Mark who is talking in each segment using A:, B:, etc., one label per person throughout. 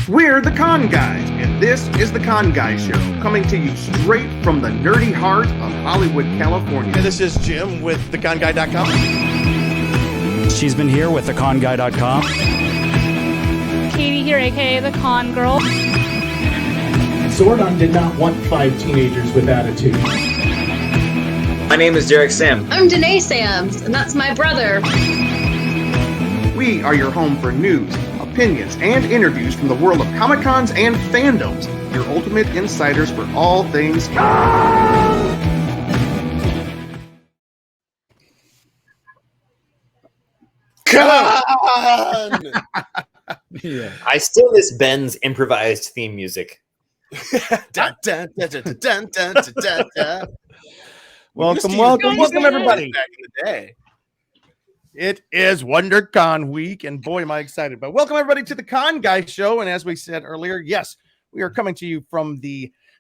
A: We're the Con Guys, and this is the Con Guy Show, coming to you straight from the nerdy heart of Hollywood, California.
B: Hey, this is Jim with theconguy.com.
C: She's been here with theconguy.com.
D: Katie here, aka the Con Girl.
E: Zordon did not want 5 teenagers with attitude.
F: My name is Derek Sam.
G: I'm Danae Sams, and that's my brother.
A: We are your home for news, opinions, and interviews from the world of Comic-Cons and fandoms. Your ultimate insiders for all things con.
F: Yeah. I still miss Ben's improvised theme music.
B: Dun, dun, dun, dun, dun, dun, dun, dun.
A: Welcome, everybody.
B: Back in the day. It is WonderCon week, and boy, am I excited. But welcome, everybody, to the Con Guy Show. And as we said earlier, yes, we are coming to you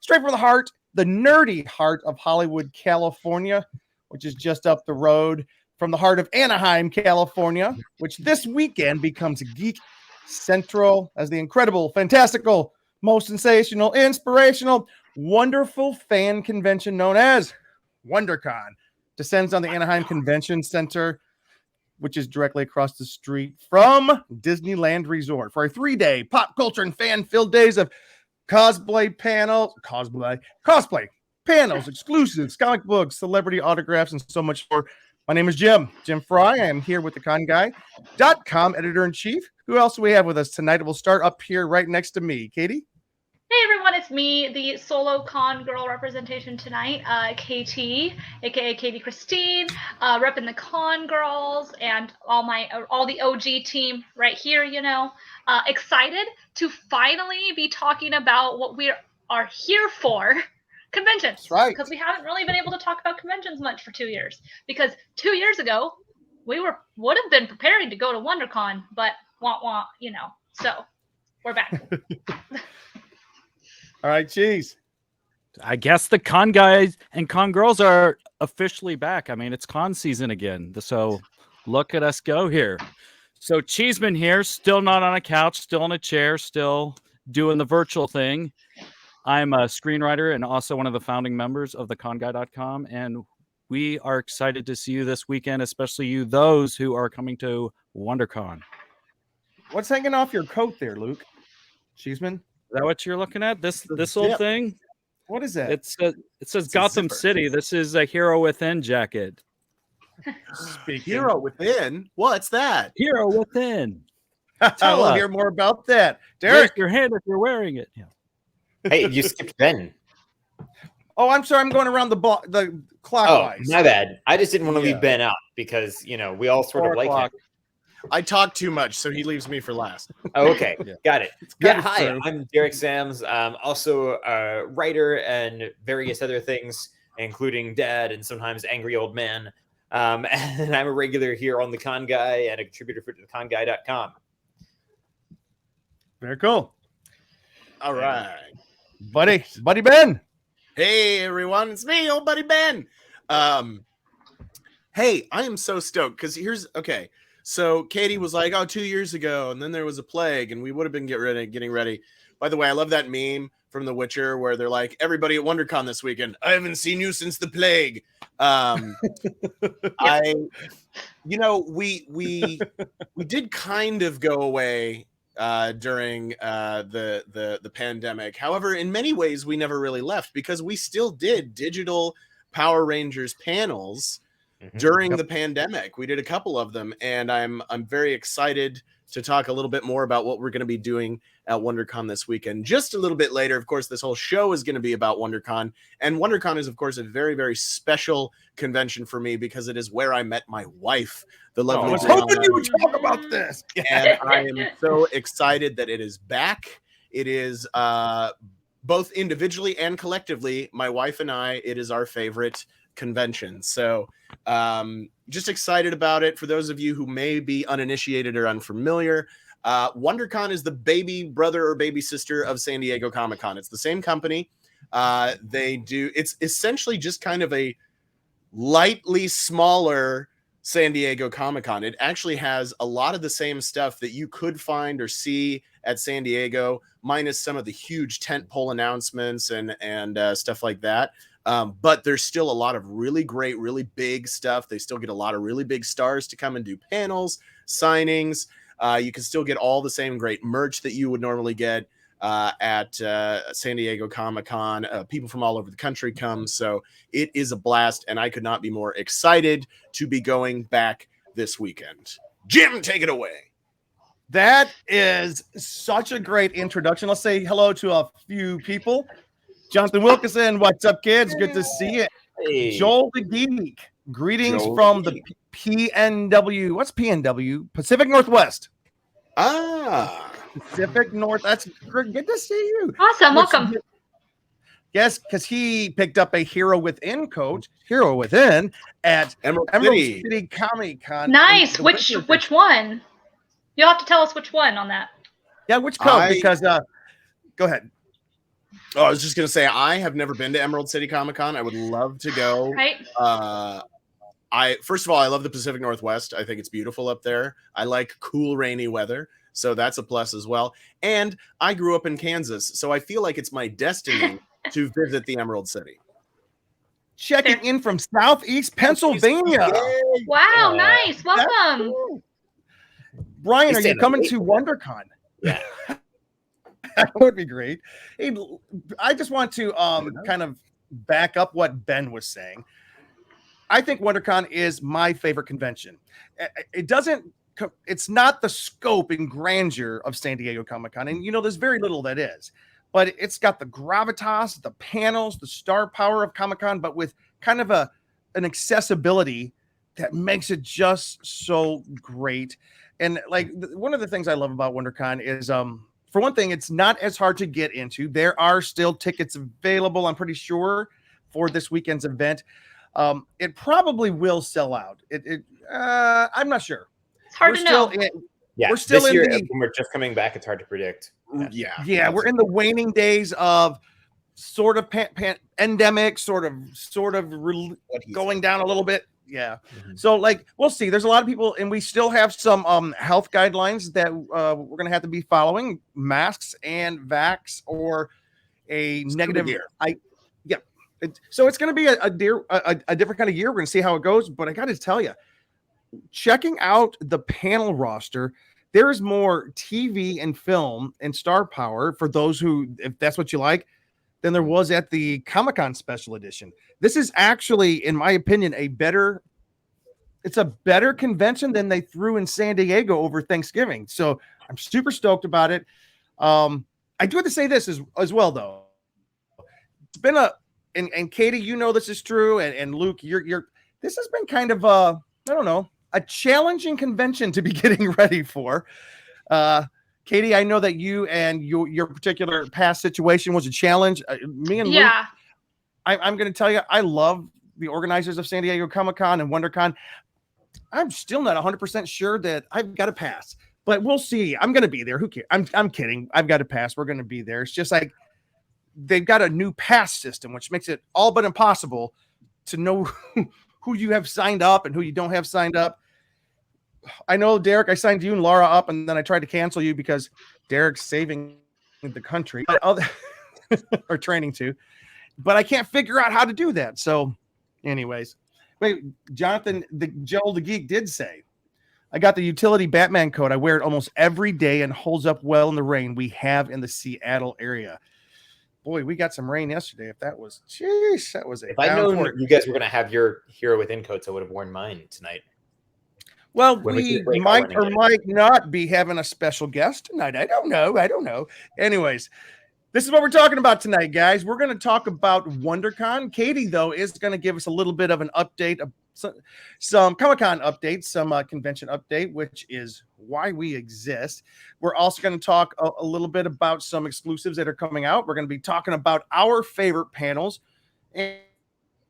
B: straight from the heart, the nerdy heart of Hollywood, California, which is just up the road from the heart of Anaheim, California, which this weekend becomes Geek Central as the incredible, fantastical, most sensational, inspirational, wonderful fan convention known as WonderCon descends on the Anaheim Convention Center, which is directly across the street from Disneyland Resort, for a 3-day pop culture and fan-filled days of cosplay panels, exclusives, comic books, celebrity autographs, and so much more. My name is Jim Fry. I am here with the conguy.com editor-in-chief. Who else do we have with us tonight? We'll start up here right next to me. Katie?
D: Hey everyone, it's me, the solo Con Girl representation tonight, KT, aka Katie Christine, repping the Con Girls and all the OG team right here, excited to finally be talking about what we are here for, conventions.
B: That's right.
D: Because we haven't really been able to talk about conventions much for 2 years. Because 2 years ago, we would have been preparing to go to WonderCon, but so we're back.
B: All right, cheese.
C: I guess the con guys and con girls are officially back. I mean, it's con season again. So look at us go here. So Cheeseman here, still not on a couch, still in a chair, still doing the virtual thing. I'm a screenwriter and also one of the founding members of theconguy.com. And we are excited to see you this weekend, especially you, those who are coming to WonderCon.
B: What's hanging off your coat there, Luke? Cheeseman?
C: Is that what you're looking at? This old thing?
B: What is that?
C: It says Gotham City. This is a Hero Within jacket.
B: Hero Within? What's that?
C: Hero Within.
B: Tell us. Hear more about that. Derek,
C: raise your hand if you're wearing it. Yeah.
F: Hey, you skipped Ben.
B: Oh, I'm sorry. I'm going around the clockwise.
F: Oh, my bad. I just didn't want to leave Ben out because, we all sort of like him.
B: I talk too much, so he leaves me for last.
F: Oh, okay.
B: Yeah.
F: Got it. Hi.
B: True.
F: I'm Derek Sams. Also a writer and various other things, including dad and sometimes angry old man. And I'm a regular here on The Con Guy and a contributor for theconguy.com.
B: Very cool. All right. Buddy Ben. Hey, everyone. It's me, old buddy Ben. Hey, I am so stoked because okay. So Katie was like, 2 years ago, and then there was a plague, and we would have been getting ready. By the way, I love that meme from The Witcher where they're like, everybody at WonderCon this weekend. I haven't seen you since the plague. We did kind of go away during the pandemic. However, in many ways, we never really left because we still did digital Power Rangers panels during the pandemic. We did a couple of them, and I'm very excited to talk a little bit more about what we're going to be doing at WonderCon this weekend. Just a little bit later, of course, this whole show is going to be about WonderCon, and WonderCon is, of course, a very, very special convention for me because it is where I met my wife, the lovely. I was hoping you would talk about this, and I am so excited that it is back. It is both individually and collectively, my wife and I. It is our favorite convention. So just excited about it. For those of you who may be uninitiated or unfamiliar, WonderCon is the baby brother or baby sister of San Diego Comic-Con. It's the same company. It's essentially just kind of a lightly smaller San Diego Comic-Con. It actually has a lot of the same stuff that you could find or see at San Diego, minus some of the huge tentpole announcements and stuff like that. But there's still a lot of really great, really big stuff. They still get a lot of really big stars to come and do panels, signings. You can still get all the same great merch that you would normally get at San Diego Comic-Con. People from all over the country come, so it is a blast, and I could not be more excited to be going back this weekend. Jim, take it away.
H: That is such a great introduction. Let's say hello to a few people. Jonathan Wilkinson, what's up, kids? Good to see you.
F: Hey.
H: Joel the Geek, greetings
B: Joel
H: from
B: the
H: the PNW. What's PNW? Pacific Northwest. Pacific North. That's good to see you.
D: Awesome. Welcome.
H: Yes, because he picked up a Hero Within at
B: Emerald
H: City Comic Con.
D: Nice. Which one? You'll have to tell us which one on that.
H: Yeah, which code? Because go ahead.
B: Oh, I was just gonna say I have never been to Emerald City Comic Con. I would love to go.
D: Right.
B: First of all, I love the Pacific Northwest. I think it's beautiful up there. I like cool, rainy weather, so that's a plus as well. And I grew up in Kansas, so I feel like it's my destiny to visit the Emerald City.
H: Checking in from Southeast Pennsylvania.
D: Wow, nice. Welcome.
H: Brian, are you coming to WonderCon?
F: Yeah.
H: That would be great. Hey, I just want to kind of back up what Ben was saying. I think WonderCon is my favorite convention. It's not the scope and grandeur of San Diego Comic-Con. And, there's very little that is. But it's got the gravitas, the panels, the star power of Comic-Con, but with kind of an accessibility that makes it just so great. And one of the things I love about WonderCon is, for one thing, it's not as hard to get into. There are still tickets available, I'm pretty sure, for this weekend's event. It probably will sell out. I'm not sure.
D: It's hard to know.
F: We're still this year, when we're just coming back, it's hard to predict.
H: Yeah, we're in the waning days of sort of endemic, sort of going down a little bit. Yeah. Mm-hmm. So we'll see. There's a lot of people, and we still have some health guidelines that we're going to have to be following: masks and vax or a negative. So it's going to be a different kind of year. We're going to see how it goes. But I got to tell you, checking out the panel roster, there's more TV and film and star power for those who, if that's what you like, than there was at the Comic-Con special edition. This is actually, in my opinion, it's a better convention than they threw in San Diego over Thanksgiving. So I'm super stoked about it. I do have to say this as well, though. It's been and Katie, this is true, and Luke, this has been kind of a challenging convention to be getting ready for. Katie, I know that you and your particular past situation was a challenge. Me and Luke, I'm going to tell you, I love the organizers of San Diego Comic-Con and WonderCon. I'm still not 100% sure that I've got a pass, but we'll see. I'm going to be there. Who cares? I'm kidding. I've got a pass. We're going to be there. It's just they've got a new pass system, which makes it all but impossible to know who you have signed up and who you don't have signed up. I know, Derek, I signed you and Laura up, and then I tried to cancel you because Derek's saving the country or training to, but I can't figure out how to do that. So anyways, wait, Jonathan, Joel the Geek did say, I got the utility Batman coat. I wear it almost every day and holds up well in the rain we have in the Seattle area. Boy, we got some rain yesterday. That was
F: If I'd known you guys were going to have your Hero Within coats, I would have worn mine tonight.
H: Well, we might or might not be having a special guest tonight. I don't know. Anyways, this is what we're talking about tonight, guys. We're going to talk about WonderCon. Katie, though, is going to give us a little bit of an update, some Comic-Con updates, some convention update, which is why we exist. We're also going to talk a little bit about some exclusives that are coming out. We're going to be talking about our favorite panels, and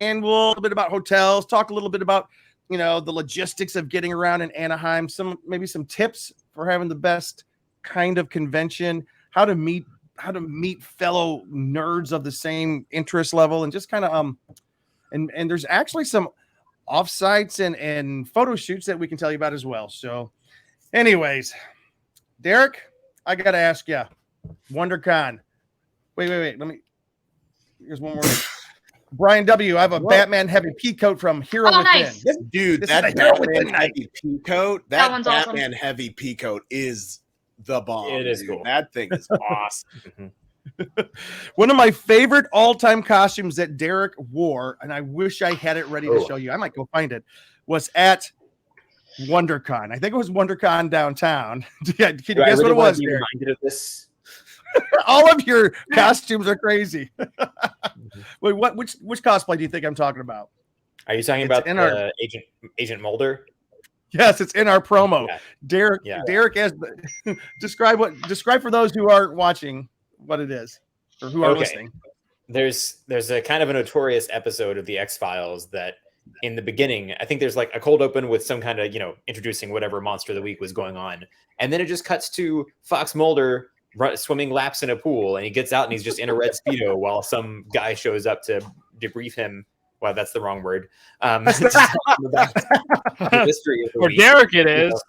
H: we'll a little bit about hotels, talk a little bit about the logistics of getting around in Anaheim, maybe some tips for having the best kind of convention, how to meet fellow nerds of the same interest level, and just kind of and there's actually some offsites and photo shoots that we can tell you about as well. So, anyways, Derek, I got to ask you, WonderCon. Wait. Here's one more. Brian W. I have a Batman heavy pea coat from Hero Within.
D: Nice.
B: Dude,
H: This
B: that
H: is a Hero
B: Batman
H: Within
B: heavy pea coat,
D: That one's awesome.
B: Batman heavy pea coat is the bomb.
F: It is
B: dude.
F: cool.
B: That thing is awesome.
H: One of my favorite all-time costumes that Derek wore, and I wish I had it ready to show you. I might go find it. Was at WonderCon. I think it was WonderCon downtown. Can you guess what it was?
F: Be reminded of this.
H: All of your costumes are crazy. Wait, which cosplay do you think I'm talking about?
F: Are you talking about Agent Mulder?
H: Yes, it's in our promo.
F: Yeah.
H: Derek,
F: Yeah.
H: Derek, as describe for those who aren't watching what it is or who are listening.
F: There's a kind of a notorious episode of the X-Files that in the beginning, I think there's like a cold open with some kind of, introducing whatever monster of the week was going on. And then it just cuts to Fox Mulder swimming laps in a pool, and he gets out and he's just in a red Speedo while some guy shows up to debrief him. Well, that's the wrong word. The history of the
C: For
F: week.
C: Derek, it is.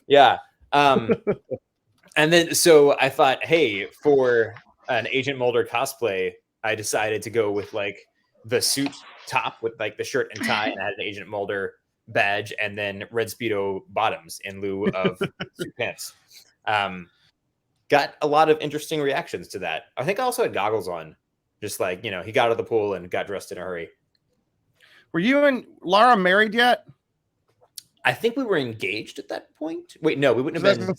F: Yeah. And then, so I thought, hey, for an Agent Mulder cosplay, I decided to go with like the suit top with like the shirt and tie, and I had an Agent Mulder badge, and then red Speedo bottoms in lieu of suit pants. Got a lot of interesting reactions to that. I think I also had goggles on, just like, he got out of the pool and got dressed in a hurry.
H: Were you and Laura married yet?
F: I think we were engaged at that point. Wait, no, we wouldn't have been.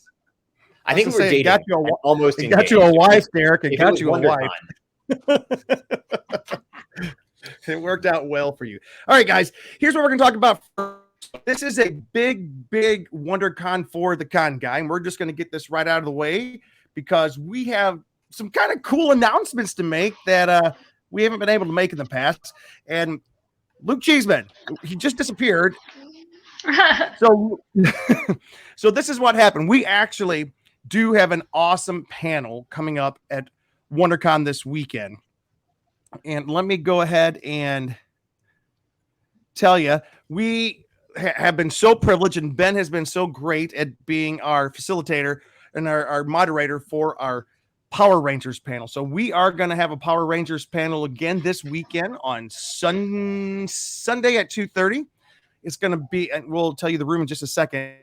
F: I think we were
H: say,
F: dating.
H: got you
F: almost
H: it
F: engaged.
H: got you a wife, Derek. It
F: If
H: got
F: was
H: you a wife.
F: WonderCon.
H: It worked out well for you. All right, guys. Here's what we're going to talk about first. This is a big WonderCon for the con guy, and we're just going to get this right out of the way because we have some kind of cool announcements to make that we haven't been able to make in the past. And Luke Cheeseman, he just disappeared. So this is what happened. We actually do have an awesome panel coming up at WonderCon this weekend. And let me go ahead and tell you, we have been so privileged, and Ben has been so great at being our facilitator and our moderator for our Power Rangers panel. So we are going to have a Power Rangers panel again this weekend on Sunday at 2:30. It's going to be, and we'll tell you the room in just a second.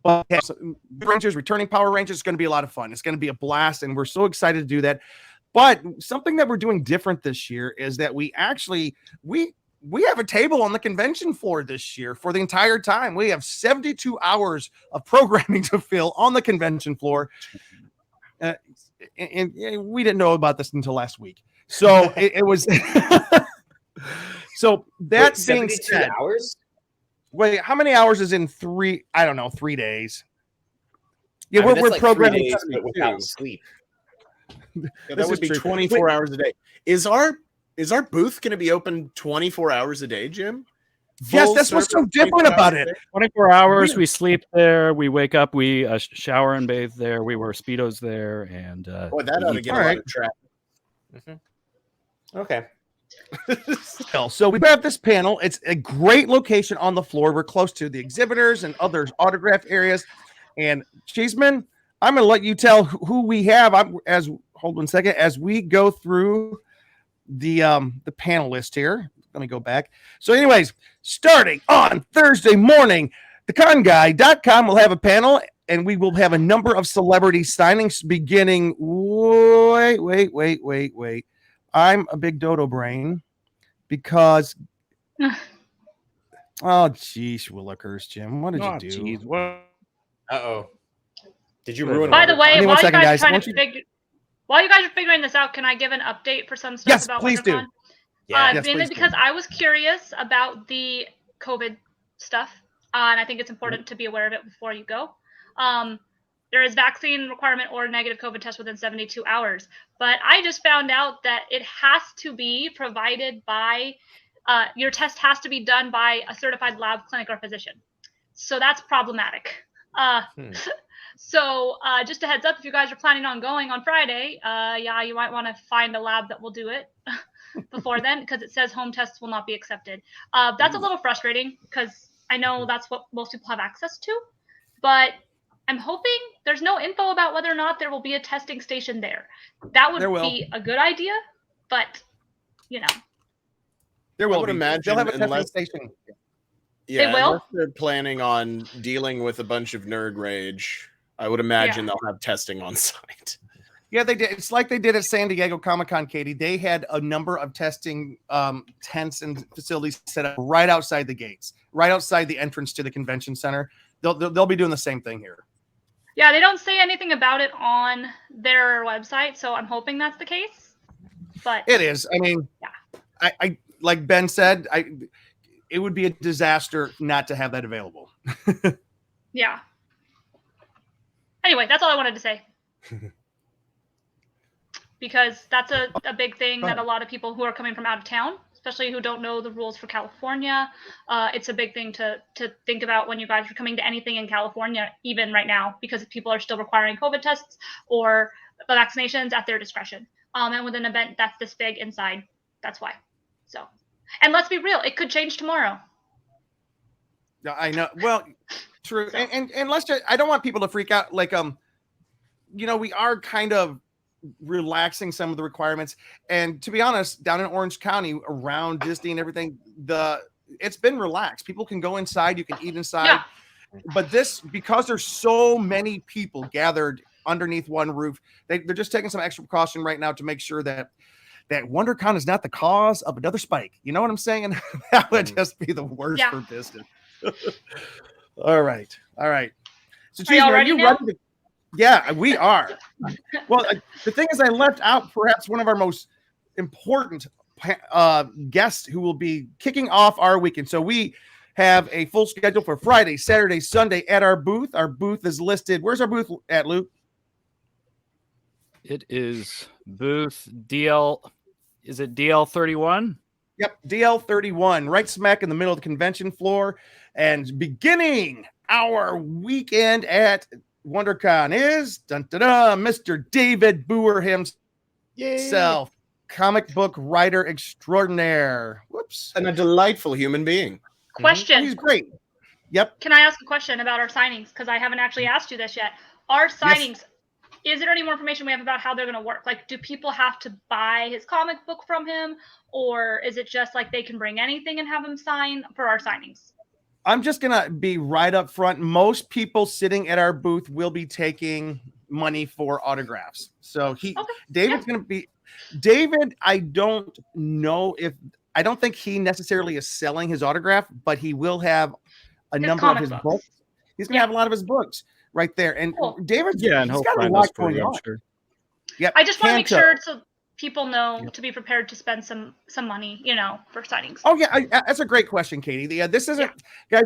H: But Rangers, returning Power Rangers, is going to be a lot of fun. It's going to be a blast, and we're so excited to do that. But something that we're doing different this year is that we actually we have a table on the convention floor this year for the entire time. We have 72 hours of programming to fill on the convention floor. And we didn't know about this until last week. So it was. So that being said,
F: hours?
H: Wait, how many hours is in 3? I don't know, 3 days. Yeah,
F: I mean,
H: we're
F: like
H: programming
F: 3 days, but without sleep.
B: Yeah, that would be
H: true.
B: 24 hours a day. Is our booth going to be open 24 hours a day, Jim?
H: Yes, that's what's so different about it.
C: 24 hours, we sleep there, we wake up, we shower and bathe there, we wear Speedos there, and
B: Boy, that ought to get a lot of traffic.
F: Mm-hmm. Okay.
H: So we have this panel. It's a great location on the floor. We're close to the exhibitors and other autograph areas. And Cheeseman, I'm going to let you tell who we have. Hold 1 second as we go through the panel list here. Let me go back. So, anyways, starting on Thursday morning, theconguy.com will have a panel, and we will have a number of celebrity signings beginning. Wait. I'm a big dodo brain because geez, Willikers, Jim. What did you do?
C: Geez, what?
F: Uh-oh. Did you ruin
D: By the way, while you guys are figuring this out, can I give an update for some stuff about
H: please
D: WonderCon?
H: do.
F: Yeah.
D: Mainly because I was curious about the COVID stuff, and I think it's important to be aware of it before you go. There is vaccine requirement or negative COVID test within 72 hours. But I just found out that it has to be provided by, your test has to be done by a certified lab, clinic, or physician. So that's problematic. So just a heads up, if you guys are planning on going on Friday, you might want to find a lab that will do it. before then because it says home tests will not be accepted. That's a little frustrating because I know that's what most people have access to, but I'm hoping there's no info about whether or not there will be a testing station there. That would be a good idea, but you know.
H: There will
B: I would imagine
H: they'll have a testing
B: unless
H: station.
B: Yeah,
D: They will?
B: unless they're planning on dealing with a bunch of nerd rage, I would imagine they'll have testing on site.
H: Yeah, they did. It's like they did at San Diego Comic-Con, Katie. They had a number of testing tents and facilities set up right outside the gates, right outside the entrance to the convention center. They'll be doing the same thing here.
D: Yeah, they don't say anything about it on their website, so I'm hoping that's the case. But
H: it is. I mean, I like Ben said, it would be a disaster not to have that available.
D: Yeah. Anyway, that's all I wanted to say. Because that's a big thing that a lot of people who are coming from out of town, especially who don't know the rules for California, it's a big thing to think about when you guys are coming to anything in California, even right now, because people are still requiring COVID tests or vaccinations at their discretion. And with an event that's this big inside, that's why. So, and let's be real, it could change tomorrow.
H: I know. Well, true. So. And let's just, I don't want people to freak out. Like, we are kind of relaxing some of the requirements. And to be honest, down in Orange County around Disney and everything, it's been relaxed. People can go inside, you can eat inside. Yeah. But because there's so many people gathered underneath one roof, they're just taking some extra precaution right now to make sure that WonderCon is not the cause of another spike. You know what I'm saying? That would just be the worst for business. All right. So, Cheese, are you ready to? Yeah, we are. Well, the thing is, I left out perhaps one of our most important guests who will be kicking off our weekend. So we have a full schedule for Friday, Saturday, Sunday at our booth. Our booth is listed. Where's our booth at, Luke?
C: It is booth DL. Is it DL31?
H: Yep, DL31, right smack in the middle of the convention floor. And beginning our weekend at WonderCon is Mr. David Booher himself, comic book writer extraordinaire. Whoops.
B: And a delightful human being.
D: Question.
H: He's great. Yep.
D: Can I ask a question about our signings? Because I haven't actually asked you this yet. Our signings, is there any more information we have about how they're going to work? Like, do people have to buy his comic book from him? Or is it just like they can bring anything and have him sign for our signings?
H: I'm just going to be right up front. Most people sitting at our booth will be taking money for autographs. So David's going to be David. I don't think he necessarily is selling his autograph, but he will have a number of his books. He's going to have a lot of his books right there. And David's he's got a lot going on.
C: Sure.
H: Yep.
D: I just want to make sure so people know to be prepared to spend some money, for signings.
H: Oh yeah, that's a great question, Katie. This isn't, guys.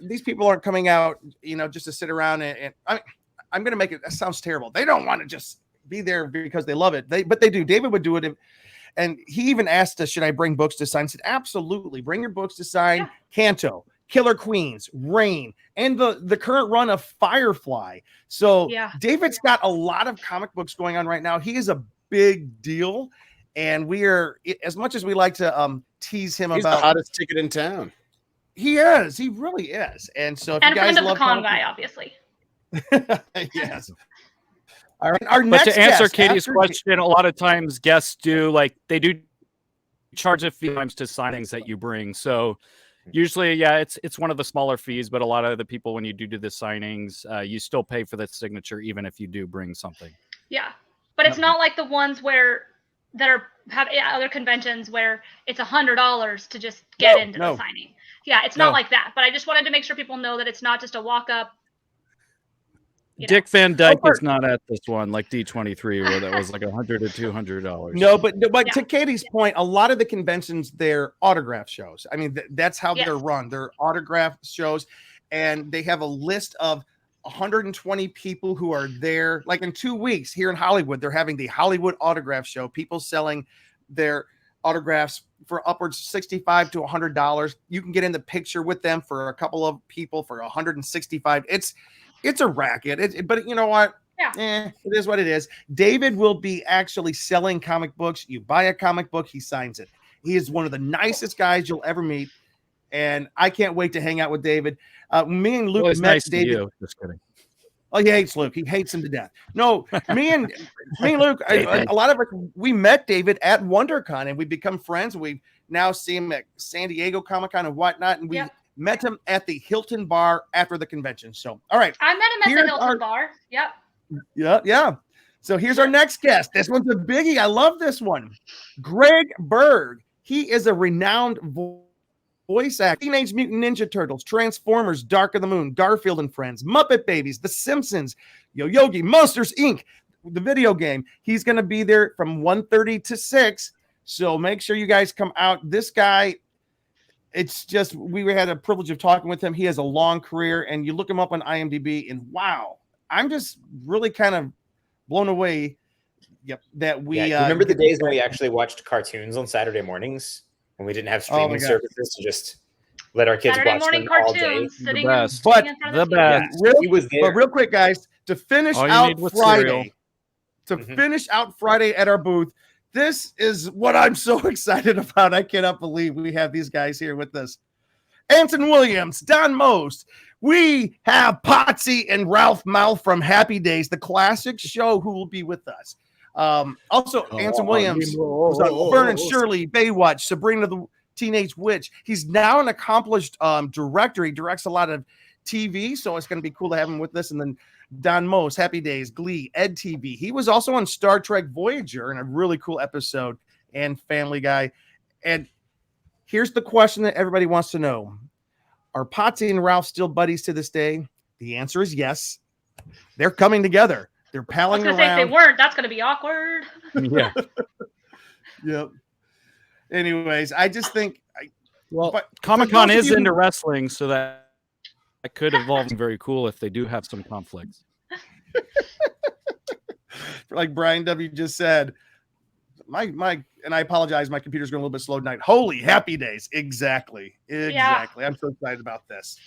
H: These people aren't coming out, just to sit around and I'm going to make it. That sounds terrible. They don't want to just be there because they love it. But they do. David would do it, and he even asked us, "Should I bring books to sign?" I said, "Absolutely, bring your books to sign." Yeah. Kanto, Killer Queens, Reign, and the current run of Firefly. So David's got a lot of comic books going on right now. He is a big deal, and we are, as much as we like to tease him
B: He's
H: about
B: the hottest ticket in town.
H: He really is. And so if
D: and
H: you guys
D: friend
H: love
D: of the con guy, obviously.
H: Yes. All right. Our next
C: to answer
H: guest,
C: Katie's question, a lot of times guests they do charge a fee to signings that you bring. So usually, it's one of the smaller fees, but a lot of the people, when you do the signings, you still pay for the signature, even if you do bring something.
D: Yeah. But it's not like the ones have other conventions where it's $100 to just get into the signing. Yeah, it's not like that. But I just wanted to make sure people know that it's not just a walk up.
C: Dick Van Dyke is not at this one, like D23, where that was like $100 to $200.
H: No, but to Katie's point, a lot of the conventions, they're autograph shows. I mean, that's how they're run. They're autograph shows, and they have a list of 120 people who are there. Like in 2 weeks here in Hollywood, they're having the Hollywood Autograph Show. People selling their autographs for upwards $65 to $100. You can get in the picture with them for a couple of people for $165. It's a racket. But you know what?
D: Yeah.
H: It is what it is. David will be actually selling comic books. You buy a comic book, he signs it. He is one of the nicest guys you'll ever meet, and I can't wait to hang out with David. Me and Luke
C: Always
H: met
C: nice to
H: David.
C: you. Just kidding.
H: Oh, he hates Luke. He hates him to death. No, me and Luke, a lot of us, we met David at WonderCon, and we've become friends. We now see him at San Diego Comic-Con and whatnot, and we met him at the Hilton Bar after the convention. So, all right.
D: I met him at the Hilton Bar. Yep.
H: Yeah. So here's our next guest. This one's a biggie. I love this one. Greg Berg. He is a renowned voice actor. Teenage Mutant Ninja Turtles, Transformers, Dark of the Moon, Garfield and Friends, Muppet Babies, The Simpsons, Yo-Yogi, Monsters, Inc., the video game. He's going to be there from 1:30 to 6. So make sure you guys come out. This guy, it's just, we had a privilege of talking with him. He has a long career, and you look him up on IMDb, and wow, I'm just really kind of blown away. Yep, that we
F: remember the days when we actually watched cartoons on Saturday mornings when we didn't have streaming services to just let our kids
D: Saturday
F: watch
D: morning
F: them all day.
D: cartoons, sitting
C: The
D: in,
C: best.
H: But
D: in front
C: the
D: of the
C: best.
F: He was there.
H: But real quick, guys, to finish
C: All you
H: out
C: need was
H: Friday,
C: cereal.
H: finish out Friday at our booth, this is what I'm so excited about. I cannot believe we have these guys here with us. Anson Williams, Don Most. We have Potsy and Ralph Mouth from Happy Days, the classic show, who will be with us. Also, Anson Williams was on Vern and Shirley, Baywatch, Sabrina the Teenage Witch. He's now an accomplished director. He directs a lot of TV, so it's going to be cool to have him with us. And then Don Most, Happy Days, Glee, Ed TV. He was also on Star Trek Voyager in a really cool episode, and Family Guy. And here's the question that everybody wants to know. Are Potsy and Ralph still buddies to this day? The answer is yes. They're coming together. They're palling around.
D: I was going to say, if they weren't, that's going to be awkward.
C: Yeah.
H: Yep. Anyways, I just think...
C: Comic-Con is into wrestling, so that could evolve very cool if they do have some conflicts.
H: Like Brian W. just said, and I apologize, my computer's going a little bit slow tonight. Holy Happy Days. Exactly.
D: Yeah.
H: I'm so excited about this.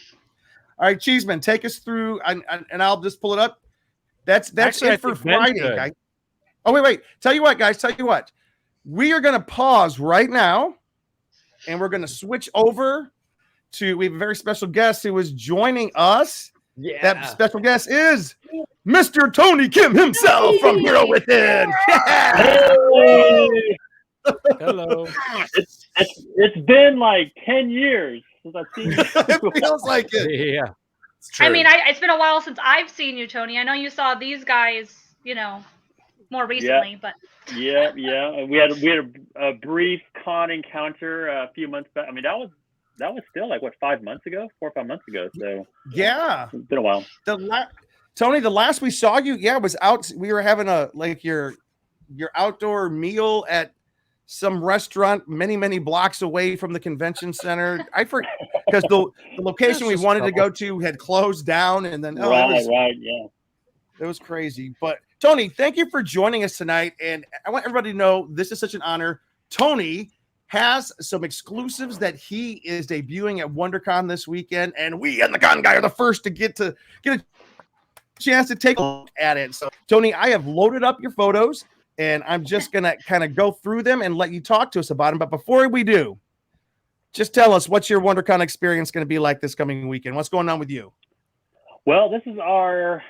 H: All right, Cheeseman, take us through, and I'll just pull it up. That's
C: Actually,
H: it for Friday, guys. Oh, wait. Tell you what, guys. We are going to pause right now, and we're going to switch over to, we have a very special guest who is joining us.
F: Yeah.
H: That special guest is Mr. Tony Kim himself from Hero Within.
I: Hey!
C: Hello.
I: It's been like 10 years since I've seen you.
H: It feels like it.
C: Yeah.
D: I mean, it's been a while since I've seen you, Tony. I know you saw these guys, more recently, but
I: yeah. We had a brief con encounter a few months back. I mean, that was still like 5 months ago, 4 or 5 months ago. So
H: yeah,
I: it's been a while.
H: Tony, the last we saw you, was out. We were having your outdoor meal at some restaurant many blocks away from the convention center. I forget because the location we wanted to go to had closed down, and then it was crazy. But Tony, thank you for joining us tonight, and I want everybody to know this is such an honor. Tony has some exclusives that he is debuting at WonderCon this weekend, and we and the Con Guy are the first to get a chance to take a look at it. So, Tony, I have loaded up your photos, and I'm just going to kind of go through them and let you talk to us about them. But before we do, just tell us, what's your WonderCon experience going to be like this coming weekend? What's going on with you?
I: Well, this is our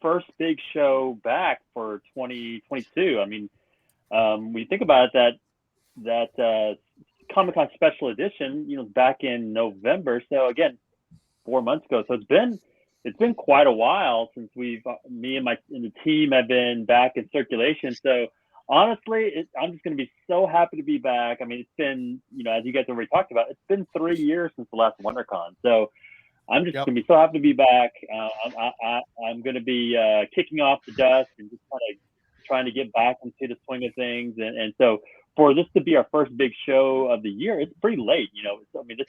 I: first big show back for 2022. I mean, when you think about it, that Comic-Con special edition, back in November. So again, 4 months ago. So it's been quite a while since me and the team have been back in circulation. So honestly, I'm just going to be so happy to be back. I mean, it's been, as you guys already talked about, it's been 3 years since the last WonderCon. So I'm just going to be so happy to be back. I'm going to be kicking off the dust and just kind of trying to get back into the swing of things. And so for this to be our first big show of the year, it's pretty late. I mean, this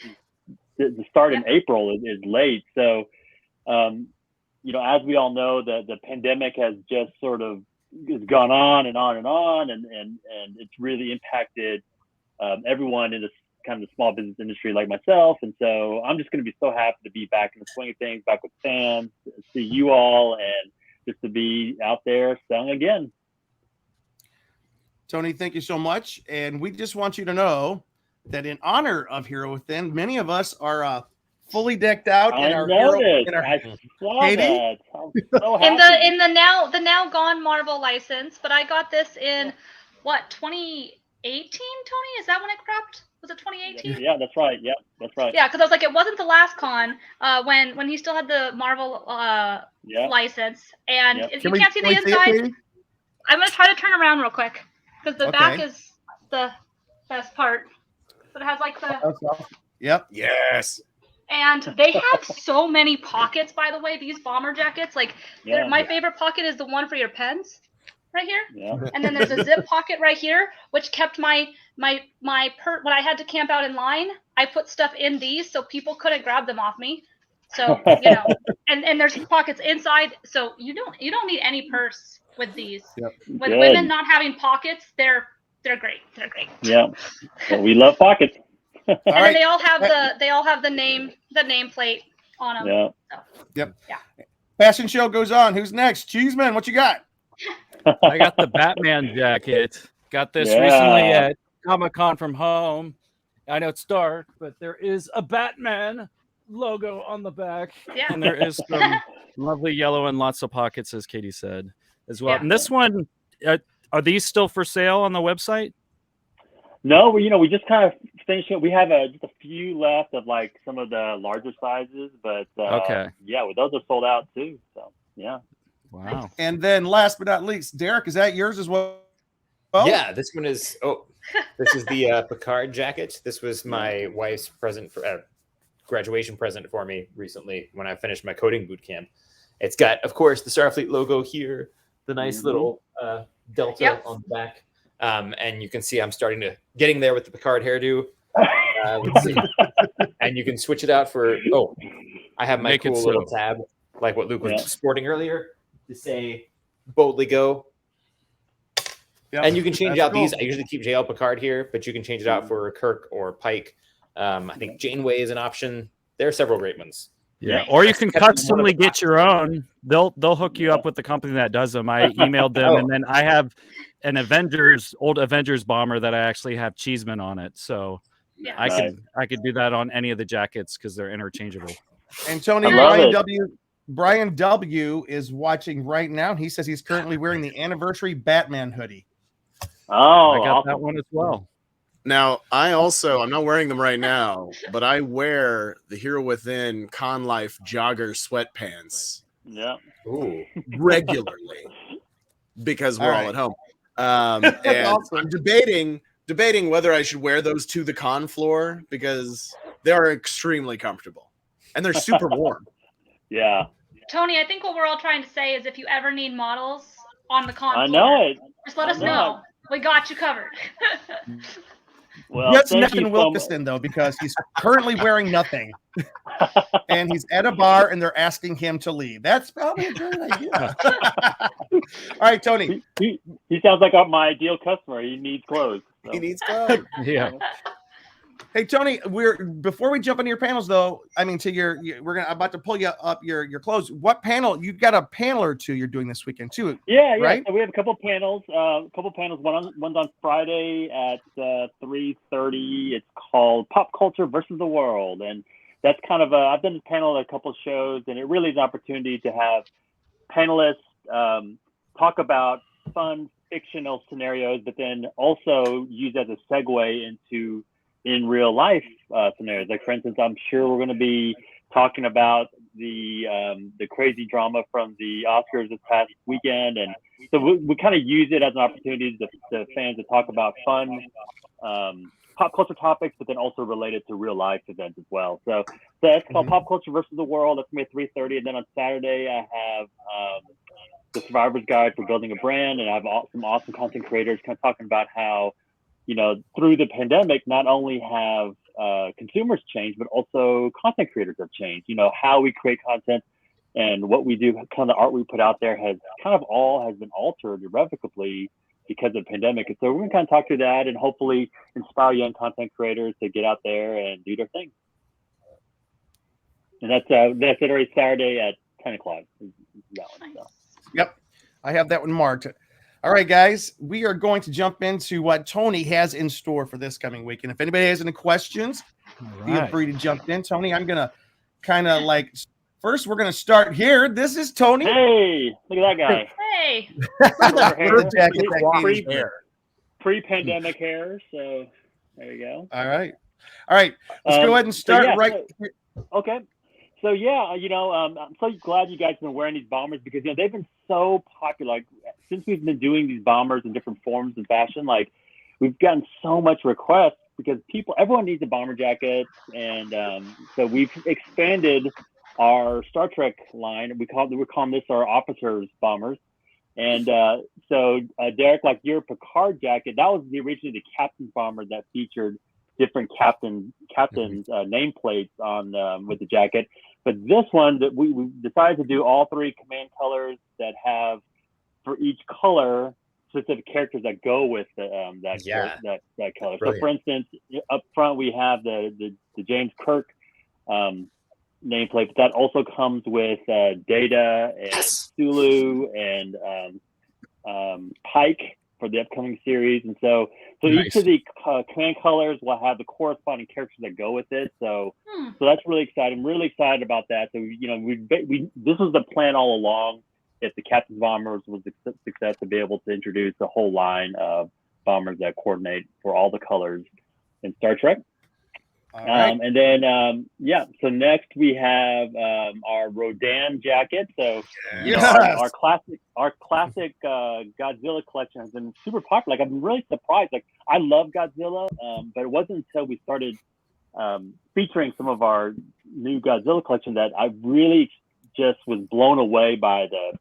I: is the start in April is late. So, as we all know, the pandemic has just sort of gone on and on and on, and it's really impacted everyone in this kind of the small business industry like myself. And so I'm just going to be so happy to be back in the swing of things, back with fans, see you all, and just to be out there selling again.
H: Tony, thank you so much. And we just want you to know that in honor of Hero Within, many of us are fully decked out in our hero.
I: I saw
H: Katie?
I: that. I'm so happy.
D: In the now gone Marvel license, but I got this in what 2018, Tony? Is that when it cropped? Was it 2018?
I: Yeah, that's right. Yeah, that's right.
D: Yeah, because I was like, it wasn't the last con when he still had the Marvel license, and if you can't see the inside, I'm gonna try to turn around real quick because the back is the best part. But it has like the
H: Yep.
B: Yes.
D: And they have so many pockets, by the way, these bomber jackets. Like, my favorite pocket is the one for your pens right here.
I: Yeah.
D: And then there's a zip pocket right here, which kept my when I had to camp out in line, I put stuff in these so people couldn't grab them off me. So, and there's pockets inside. So you don't need any purse with these.
H: Yep.
D: With women not having pockets, they're great. They're great.
I: Yeah. Well, we love pockets.
D: And then they all have the nameplate on them.
I: Yeah.
D: So,
H: yep.
D: Yeah.
H: Fashion show goes on. Who's next? Cheeseman, what you got?
C: I got the Batman jacket. Got this recently at Comic-Con from home. I know it's dark, but there is a Batman logo on the back.
D: Yeah.
C: And there is some lovely yellow and lots of pockets, as Katie said, as well.
D: Yeah.
C: And this one, are these still for sale on the website?
I: No, we just kind of finished it. We have just a few left of like some of the larger sizes, but yeah, well, those are sold out too. So yeah.
C: Wow.
H: And then last but not least, Derek, is that yours as well?
F: Yeah, this one is. This is the Picard jacket. This was my wife's present for graduation present for me recently when I finished my coding boot camp. It's got, of course, the Starfleet logo here, the nice little delta on the back. And you can see I'm getting there with the Picard hairdo. Let's see. And you can switch it out for, I have my cool little tab, like what Luke was sporting earlier, to say boldly go. Yep. And you can change out these. I usually keep JL Picard here, but you can change it out for Kirk or Pike. I think Janeway is an option. There are several great ones.
C: Yeah, or you can customly get your own. They'll hook you up with the company that does them. I emailed them, and then I have an old Avengers bomber that I actually have Cheeseman on it. So I could do that on any of the jackets because they're interchangeable.
H: And Tony, Brian W is watching right now. He says he's currently wearing the anniversary Batman hoodie.
I: Oh,
C: I got that one as well.
B: Now, I'm not wearing them right now, but I wear the Hero Within Con Life jogger sweatpants regularly because we're all at home. And I'm debating whether I should wear those to the con floor because they are extremely comfortable and they're super warm.
I: Yeah.
D: Tony, I think what we're all trying to say is if you ever need models on the con
I: I
D: floor,
I: know it.
D: just let us know. We got you covered.
I: Well,
H: yes, Nathan Wilkeson, though, because he's currently wearing nothing. And he's at a bar and they're asking him to leave. That's probably a great idea. All right, Tony.
I: He sounds like my ideal customer. He needs clothes. So.
B: He needs clothes.
C: Yeah.
H: Hey, Tony, before we jump into your panels, though, I mean, I'm about to pull you up your clothes. What panel? You've got a panel or two you're doing this weekend too.
I: Yeah.
H: Right?
I: So we have a couple panels. One's on Friday at 3:30. It's called Pop Culture versus the World, and that's kind of I've done this panel at a couple shows, and it really is an opportunity to have panelists talk about fun fictional scenarios, but then also use as a segue into in real life scenarios. Like, for instance, I'm sure we're going to be talking about the crazy drama from the Oscars this past weekend, and so we kind of use it as an opportunity to fans to talk about fun pop culture topics, but then also related to real life events as well. So that's called Pop Culture versus the World. That's going to be at 3:30, and then on Saturday I have the Survivor's Guide for Building a Brand, and I have some awesome content creators kind of talking about how, through the pandemic, not only have consumers changed, but also content creators have changed. How we create content and what we do, kind of the art we put out there has been altered irrevocably because of the pandemic. And so we're going to kind of talk through that and hopefully inspire young content creators to get out there and do their thing. And that's every Saturday at 10 o'clock. That one, so.
H: Yep. I have that one marked. All right, guys, we are going to jump into what Tony has in store for this coming week. And if anybody has any questions, feel free to jump in. Tony, I'm going to kind of like, first, we're going to start here. This is Tony.
I: Hey, look at that guy.
D: Hey.
I: Pre-pandemic hair, so there you go.
H: All right. Let's go ahead and start here.
I: Okay. So yeah, I'm so glad you guys have been wearing these bombers because they've been so popular. Like since we've been doing these bombers in different forms and fashion, like we've gotten so much requests because everyone needs a bomber jacket, and so we've expanded our Star Trek line. We're calling this our officers bombers, and so Derek, like your Picard jacket, that was originally the captain's bomber that featured different captains nameplates on with the jacket. But this one that we decided to do all three command colors that have for each color specific characters that go with that color. Brilliant. So for instance, up front we have the James Kirk nameplate, but that also comes with Data and Sulu and Pike for the upcoming series. And so each of the command colors will have the corresponding characters that go with it. So that's really exciting. I'm really excited about that. So this was the plan all along. If the Captain's Bombers was a success, to be able to introduce a whole line of bombers that coordinate for all the colors in Star Trek. Right. And then so next we have our Rodan jacket. So our classic Godzilla collection has been super popular. Like, I'm really surprised. Like, I love Godzilla, but it wasn't until we started featuring some of our new Godzilla collection that I really just was blown away by the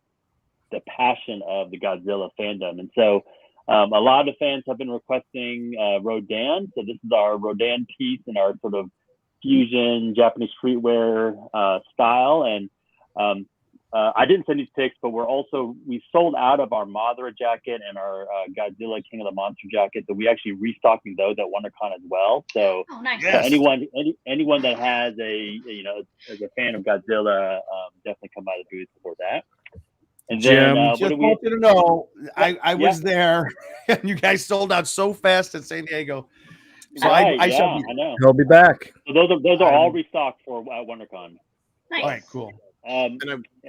I: passion of the Godzilla fandom. And so a lot of fans have been requesting Rodan. So this is our Rodan piece in our sort of fusion Japanese streetwear style. And I didn't send these pics, but we sold out of our Mothra jacket and our Godzilla King of the Monster jacket. So we actually restocking those at WonderCon as well. So
D: nice.
I: anyone that has as a fan of Godzilla, definitely come by the booth for that. And
H: Jim, just want you to know, I was there, and you guys sold out so fast in San Diego. So I know.
C: He'll be back.
I: So those are all restocked for WonderCon.
D: Nice.
H: All right, cool.
I: So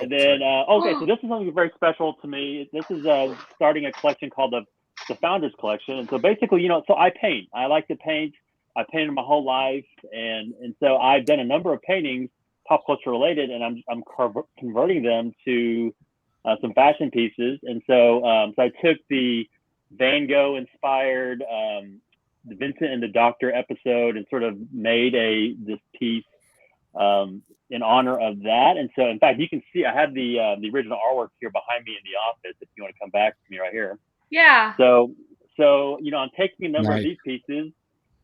I: this is something very special to me. This is starting a collection called the Founders Collection. And so basically, so I paint. I like to paint. I painted my whole life, and so I've done a number of paintings, pop culture related, and I'm converting them to some fashion pieces. And so I took the Van Gogh inspired the Vincent and the Doctor episode and sort of made this piece in honor of that. And so, in fact, you can see I have the original artwork here behind me in the office if you want to come back to me right here.
D: Yeah.
I: So I'm taking a number of these pieces,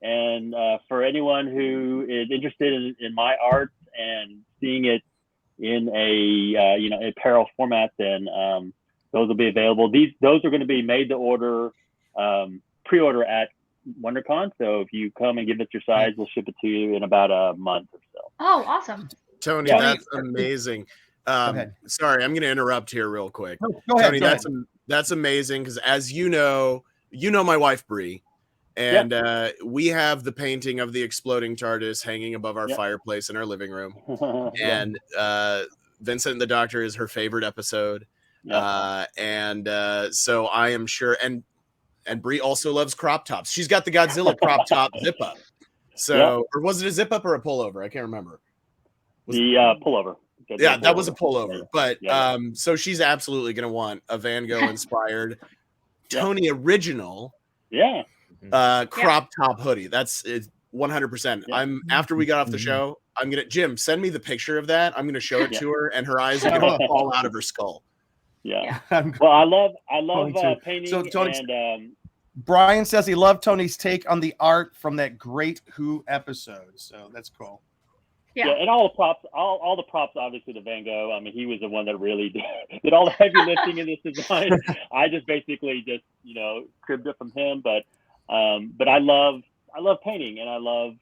I: and for anyone who is interested in my art and seeing it in a apparel format, then those will be available. Those are going to be made to order, pre-order at WonderCon. So if you come and give us your size, we'll ship it to you in about a month or so.
D: Oh, awesome.
B: Tony, that's amazing. Sorry, I'm going to interrupt here real quick.
H: Go ahead.
B: Tony, that's amazing because, as you know my wife Bree, and we have the painting of the exploding TARDIS hanging above our fireplace in our living room. And Vincent and the Doctor is her favorite episode. So I am sure, and Bree also loves crop tops. She's got the Godzilla crop top zip up. So, or was it a zip up or a pullover? I can't remember.
I: Pullover.
B: That was a pullover. But so she's absolutely going to want a Van Gogh inspired Tony original crop top hoodie. That's 100%. After we got off the show, Jim, send me the picture of that. I'm gonna show it to her, and her eyes are gonna fall out of her skull.
I: Yeah. Well, I love painting. So Tony,
H: and Brian says he loved Tony's take on the art from that great Who episode. So that's cool.
I: Yeah, and all the props, obviously, to Van Gogh. I mean, he was the one that really did all the heavy lifting in this design. I just basically cribbed it from him. But I love painting, and I love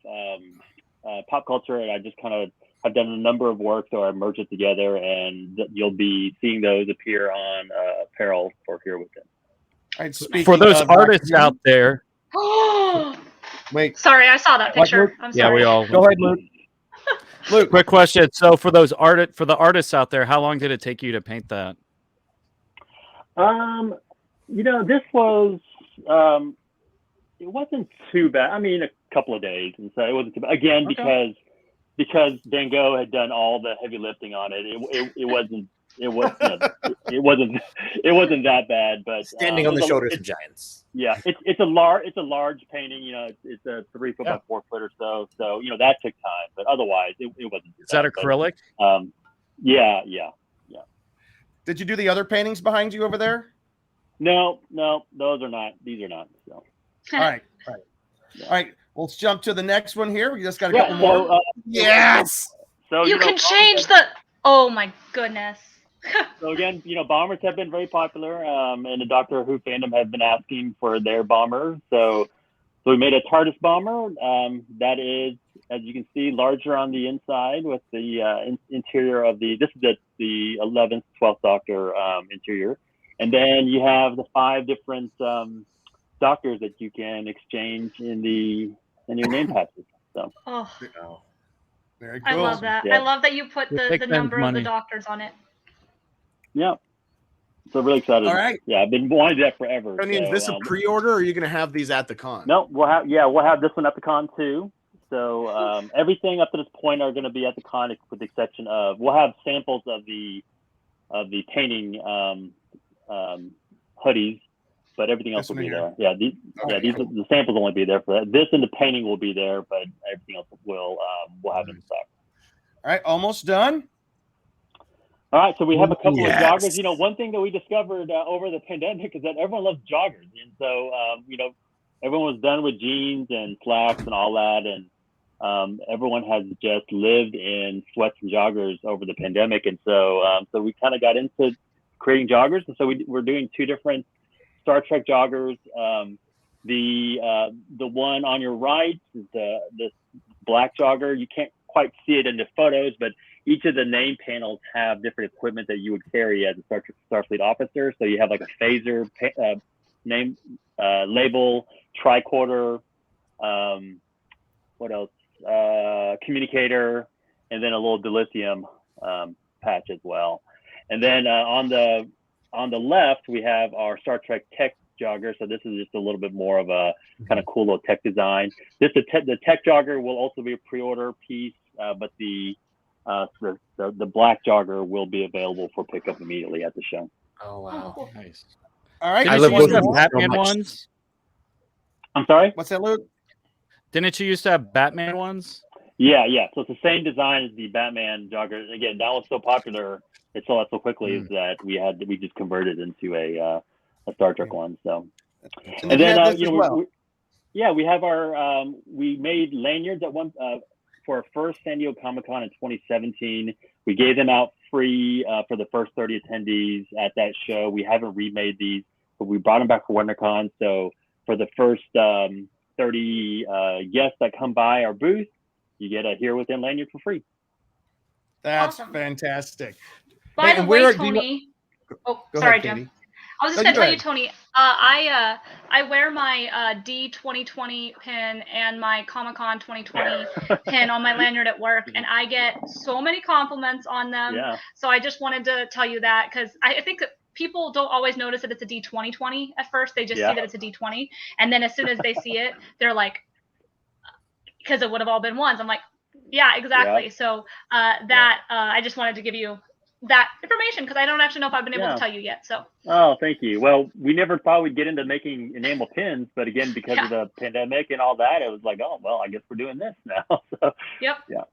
I: pop culture, and I I've done a number of work, so I merged it together, and you'll be seeing those appear on apparel for Here Within.
H: All right, speaking
C: For those
H: of
C: artists
H: Doctor Who-
C: out there,
H: Wait,
D: Sorry, I saw that
H: What,
D: picture.
H: Luke?
D: I'm
C: yeah,
D: sorry.
C: we all.
H: go ahead, Luke. Luke,
C: Quick question. So for the artists out there, how long did it take you to paint that?
I: This was it wasn't too bad. I mean, a couple of days, and so it wasn't too bad. Again,
C: Okay.
I: because Van Gogh had done all the heavy lifting on it. It wasn't that bad. But
F: Standing on the shoulders of giants.
I: Yeah, it's a large painting. It's a 3 foot by 4 foot or so. So that took time, but otherwise it wasn't.
C: Is that acrylic?
I: But, yeah.
H: did you do the other paintings behind you over there?
I: No, those are not. These are not. So.
H: All right. Let's jump to the next one here. We just got a
I: Yeah,
H: couple more.
I: so,
H: Yes.
I: So
D: You can change the. Oh my goodness.
I: So again, bombers have been very popular, and the Doctor Who fandom have been asking for their bomber. So we made a TARDIS bomber that is, as you can see, larger on the inside with the interior of the. This is the 11th, 12th Doctor interior, and then you have the 5 different Doctors that you can exchange in your name patches. So.
D: Oh,
H: Very cool.
D: I love that.
I: Yeah.
D: I love that you put the
C: Big
D: number of
C: money.
D: the doctors on it.
I: Yeah. So really excited.
B: All right.
I: Yeah, I've been wanting that forever.
B: Tony, is this a pre-order, or are you going to have these at the con?
I: No, we'll have this one at the con too. So everything up to this point are going to be at the con, with the exception of we'll have samples of the painting hoodies, but everything else will be there. Yeah, the samples will only be there for that. This and the painting will be there, but everything else we'll have in stock.
H: All right, almost done.
I: All right, so we have a couple
B: Yes.
I: of joggers. One thing that we discovered over the pandemic is that everyone loves joggers, and so everyone was done with jeans and slacks and all that, and everyone has just lived in sweats and joggers over the pandemic, and so we kind of got into creating joggers, and so we're doing 2 different Star Trek joggers. The one on your right is the black jogger. You can't quite see it in the photos, but each of the name panels have different equipment that you would carry as a Starfleet officer. So you have like a phaser name label, tricorder, what else? Communicator, and then a little dilithium patch as well. And then on the left, we have our Star Trek tech jogger. So this is just a little bit more of a kind of cool little tech design. The tech jogger will also be a pre-order piece, but the black jogger will be available for pickup immediately at the show.
B: Oh wow,
D: cool.
C: Nice.
H: All right.
C: Didn't
B: love
C: you used to
B: both
C: have
B: of them so
C: Batman
B: much.
C: ones?
I: I'm sorry?
H: What's that, Luke?
C: Didn't you used to have Batman ones?
I: Yeah. So it's the same design as the Batman jogger. Again, that was so popular, it sold out so quickly that we just converted into a Star Trek one. So, and then we have our we made lanyards at one for our first San Diego Comic-Con in 2017. We gave them out free for the first 30 attendees at that show. We haven't remade these, but we brought them back for Wondercon. So for the first 30 guests that come by our booth, you get a Here Within lanyard for free.
H: That's
D: Awesome.
H: fantastic.
D: By
H: Hey,
D: the
H: and
D: way,
H: where do
D: Tony. Oh,
H: Go
D: sorry,
H: ahead,
D: Jim.
H: Katie.
D: I was
H: No,
D: just gonna
H: you
D: tell you,
H: go
D: Tony. I wear my D2020 pin and my Comic-Con 2020 pin on my lanyard at work, and I get so many compliments on them.
I: Yeah.
D: So I just wanted to tell you that, because I think that people don't always notice that it's a D2020 at first. They just see that it's a D20, and then as soon as they see it, they're like, because it would have all been ones. I'm like, yeah, exactly.
I: Yeah.
D: So I just wanted to give you that information, because I don't actually know if I've been able to tell you yet. So.
I: Oh, thank you. Well, we never thought we'd get into making enamel pins, but again, because of the pandemic and all that, it was like, oh, well, I guess we're doing this now. So,
D: Yep.
I: Yeah.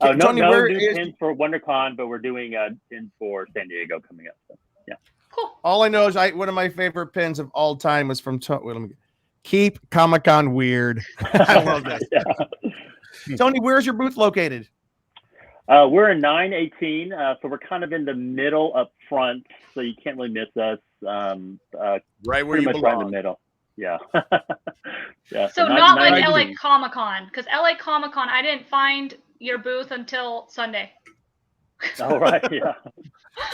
H: Tony,
I: no
H: where
I: new
H: is-
I: pins for WonderCon, but we're doing pins for San Diego coming up. So, yeah.
D: Cool.
H: All I know is one of my favorite pins of all time was from Keep Comic-Con Weird. I love this. Tony, where's your booth located?
I: We're in 918, so we're kind of in the middle up front, so you can't really miss us.
B: Right where
I: pretty
B: you
I: much right in
B: belong.
I: the middle. Yeah. Yeah.
D: So
I: nine-
D: not like
I: 918.
D: LA Comic-Con, because LA Comic-Con, I didn't find your booth until Sunday.
I: Oh, right. Yeah.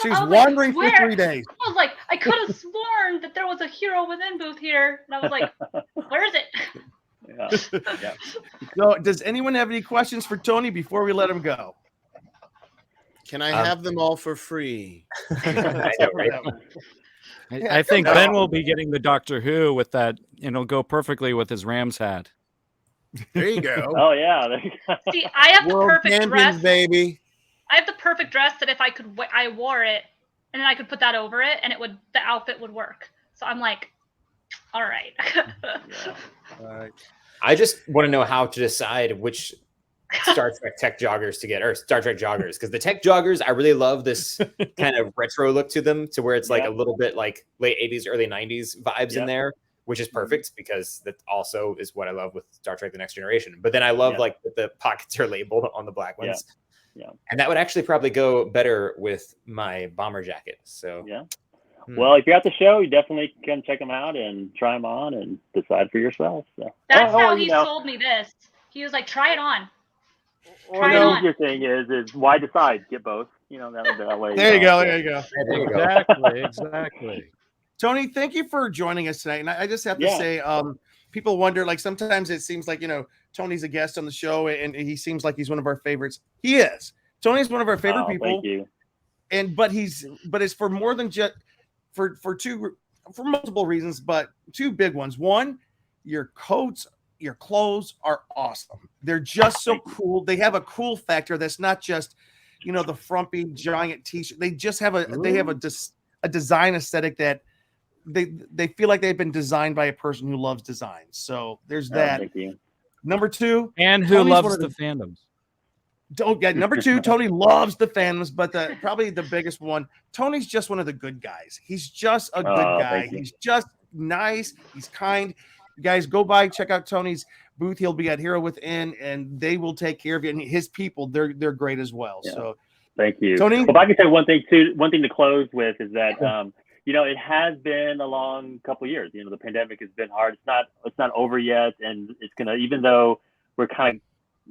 H: She was
D: I was like,
H: wandering for
D: "Where?"
H: 3 days.
D: I was like, I could have sworn that there was a Hero Within booth here. And I was like, where is it?
I: Yeah. Yeah.
H: So, does anyone have any questions for Tony before we let him go?
B: Can I have them all for free?
F: I know, right?
C: I think Ben will be getting the Doctor Who with that, and it'll go perfectly with his Rams hat.
B: There you go.
I: Oh, yeah. There you go.
D: See, I have the
B: World
D: perfect
B: champions,
D: dress.
B: baby.
D: I have the perfect dress that if I could, I wore it, and then I could put that over it, and the outfit would work. So I'm like, all right.
H: Yeah. All right.
F: I just want to know how to decide which Star Trek tech joggers to get, or Star Trek joggers, because the tech joggers, I really love this kind of retro look to them, to where it's like a little bit like late 80s, early 90s vibes in there, which is perfect because that also is what I love with Star Trek: The Next Generation. But then I love like that the pockets are labeled on the black ones.
I: Yeah.
F: And that would actually probably go better with my bomber jacket. So
I: yeah. Well, if you're at the show, you definitely can check them out and try them on and decide for yourself. So.
D: That's how he sold me this. He was like, try it on.
I: Or the easier thing is why decide? Get both. That way.
H: There you go. There you go.
C: Exactly.
H: Tony, thank you for joining us tonight. And I just have to say, people wonder, like, sometimes it seems like, Tony's a guest on the show and he seems like he's one of our favorites. He is. Tony's one of our favorite people.
I: Thank you.
H: But it's for more than just for multiple reasons, but two big ones. One, your coats, your clothes are awesome. They're just so cool. They have a cool factor that's not just, the frumpy giant t-shirt. They just have a design aesthetic that they feel like they've been designed by a person who loves design. So there's that.
I: Thank you.
H: Number two,
C: and who loves the fandoms.
H: Number two, Tony loves the fandoms, but probably the biggest one, Tony's just one of the good guys. He's just a good guy. He's just nice. He's kind. You guys, go by, check out Tony's booth. He'll be at Hero Within, and they will take care of you. And his people, they're great as well. Yeah. So,
I: thank you,
H: Tony.
I: Well, if I can say one thing to close with is that it has been a long couple of years. The pandemic has been hard. It's not over yet, and it's gonna, even though we're kind of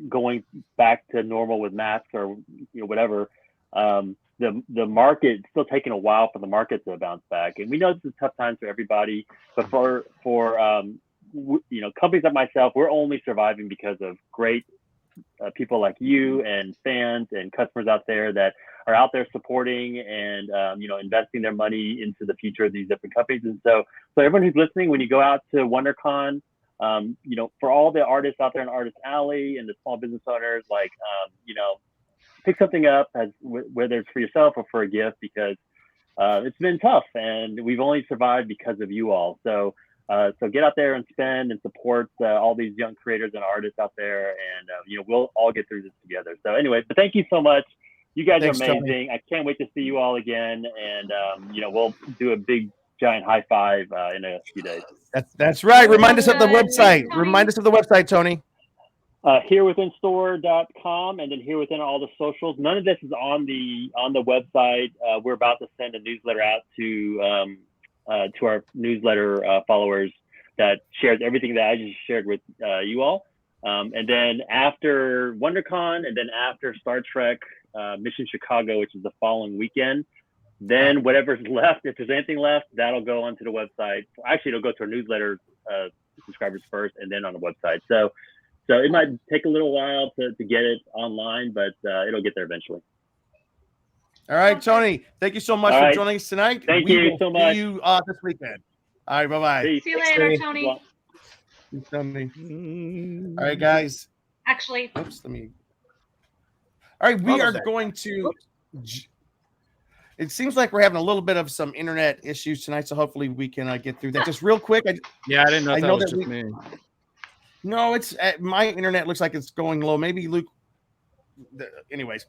I: going back to normal with masks or whatever, the market, it's still taking a while for the market to bounce back, and we know it's a tough time for everybody, but for companies like myself, we're only surviving because of great people like you and fans and customers out there that are out there supporting and investing their money into the future of these different companies. And so everyone who's listening, when you go out to WonderCon, for all the artists out there in Artist Alley and the small business owners, pick something up, whether it's for yourself or for a gift, because it's been tough and we've only survived because of you all. So get out there and spend and support all these young creators and artists out there, and we'll all get through this together. So anyway, but thank you so much. You guys are amazing. Tony. I can't wait to see you all again, and we'll do a big giant high five in a few days.
H: That's right. Remind us of the website. Remind us of the website, Tony.
I: HereWithinStore.com, and then Here Within all the socials. None of this is on the website. We're about to send a newsletter out to our newsletter followers that shares everything that I just shared with you all. And then after WonderCon, and then after Star Trek Mission Chicago, which is the following weekend, then whatever's left, if there's anything left, that'll go onto the website. Actually, it'll go to our newsletter subscribers first, and then on the website. So it might take a little while to get it online, but it'll get there eventually.
H: All right, Tony, thank you so much for joining us tonight.
I: Thank you so much.
H: See you this weekend. All right, bye-bye.
D: See you later, Tony.
H: Tony. All right, guys.
D: Actually.
H: Oops, let me. All right, we are going to. It seems like we're having a little bit of some internet issues tonight, so hopefully we can get through that. Just real quick.
C: I didn't know that was just me.
H: No, it's my internet looks like it's going low. Maybe Luke. Anyways,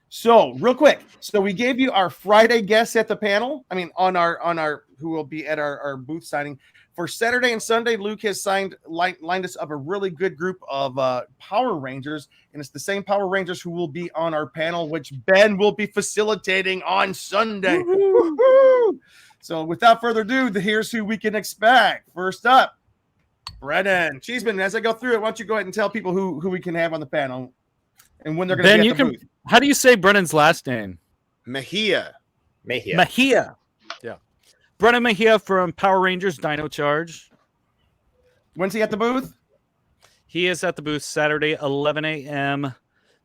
H: so real quick. So we gave you our Friday guests at the panel. I mean, on our who will be at our booth signing for Saturday and Sunday. Luke has lined us up a really good group of Power Rangers, and it's the same Power Rangers who will be on our panel, which Ben will be facilitating on Sunday. Woo-hoo! So without further ado, here's who we can expect. First up, Brennan Cheeseman. As I go through it, why don't you go ahead and tell people who we can have on the panel? and when they're going to
C: Ben,
H: be
C: you
H: at the
C: can.
H: booth.
C: How do you say Brennan's last name?
B: Mejia.
C: Mejia. Yeah. Brennan Mejia from Power Rangers Dino Charge.
H: When's he at the booth?
C: He is at the booth Saturday, 11 a.m.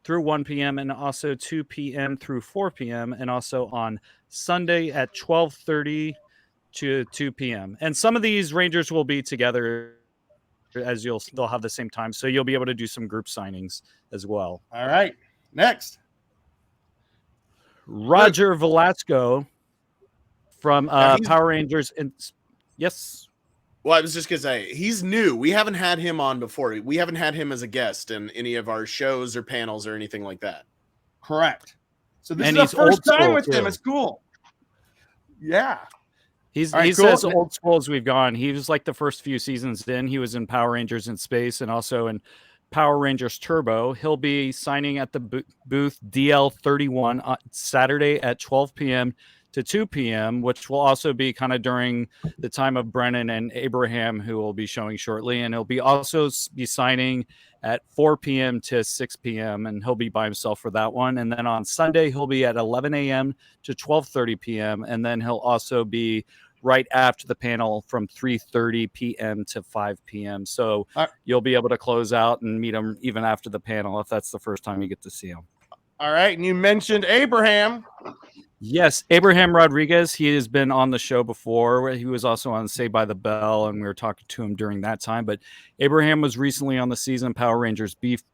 C: through 1 p.m. and also 2 p.m. through 4 p.m. and also on Sunday at 12:30 to 2 p.m. And some of these Rangers will be together as they'll have the same time, so you'll be able to do some group signings as well.
H: All right. Next.
C: Roger Velasco from Power Rangers. Yes.
B: Well, I was just gonna say he's new. We haven't had him on before. We haven't had him as a guest in any of our shows or panels or anything like that.
H: Correct. So this
C: And
H: is
C: he's
H: the first
C: old
H: time
C: school,
H: with him.
C: too.
H: It's cool. Yeah.
C: He's
H: All right,
C: he's
H: cool.
C: as old school as we've gone. He was like the first few seasons in. He was in Power Rangers in Space and also in Power Rangers Turbo. He'll be signing at the booth DL31 on Saturday at 12 p.m. to 2 p.m., which will also be kind of during the time of Brennan and Abraham, who will be showing shortly. And he'll be also be signing at 4 p.m. to 6 p.m., and he'll be by himself for that one. And then on Sunday, he'll be at 11 a.m. to 12:30 p.m., and then he'll also be right after the panel from 3:30 p.m. to 5 p.m. So you'll be able to close out and meet him even after the panel if that's the first time you get to see him.
H: All right. And you mentioned Abraham.
C: Yes, Abraham Rodriguez. He has been on the show before. He was also on Saved by the Bell, and we were talking to him during that time. But Abraham was recently on the season Power Rangers Beast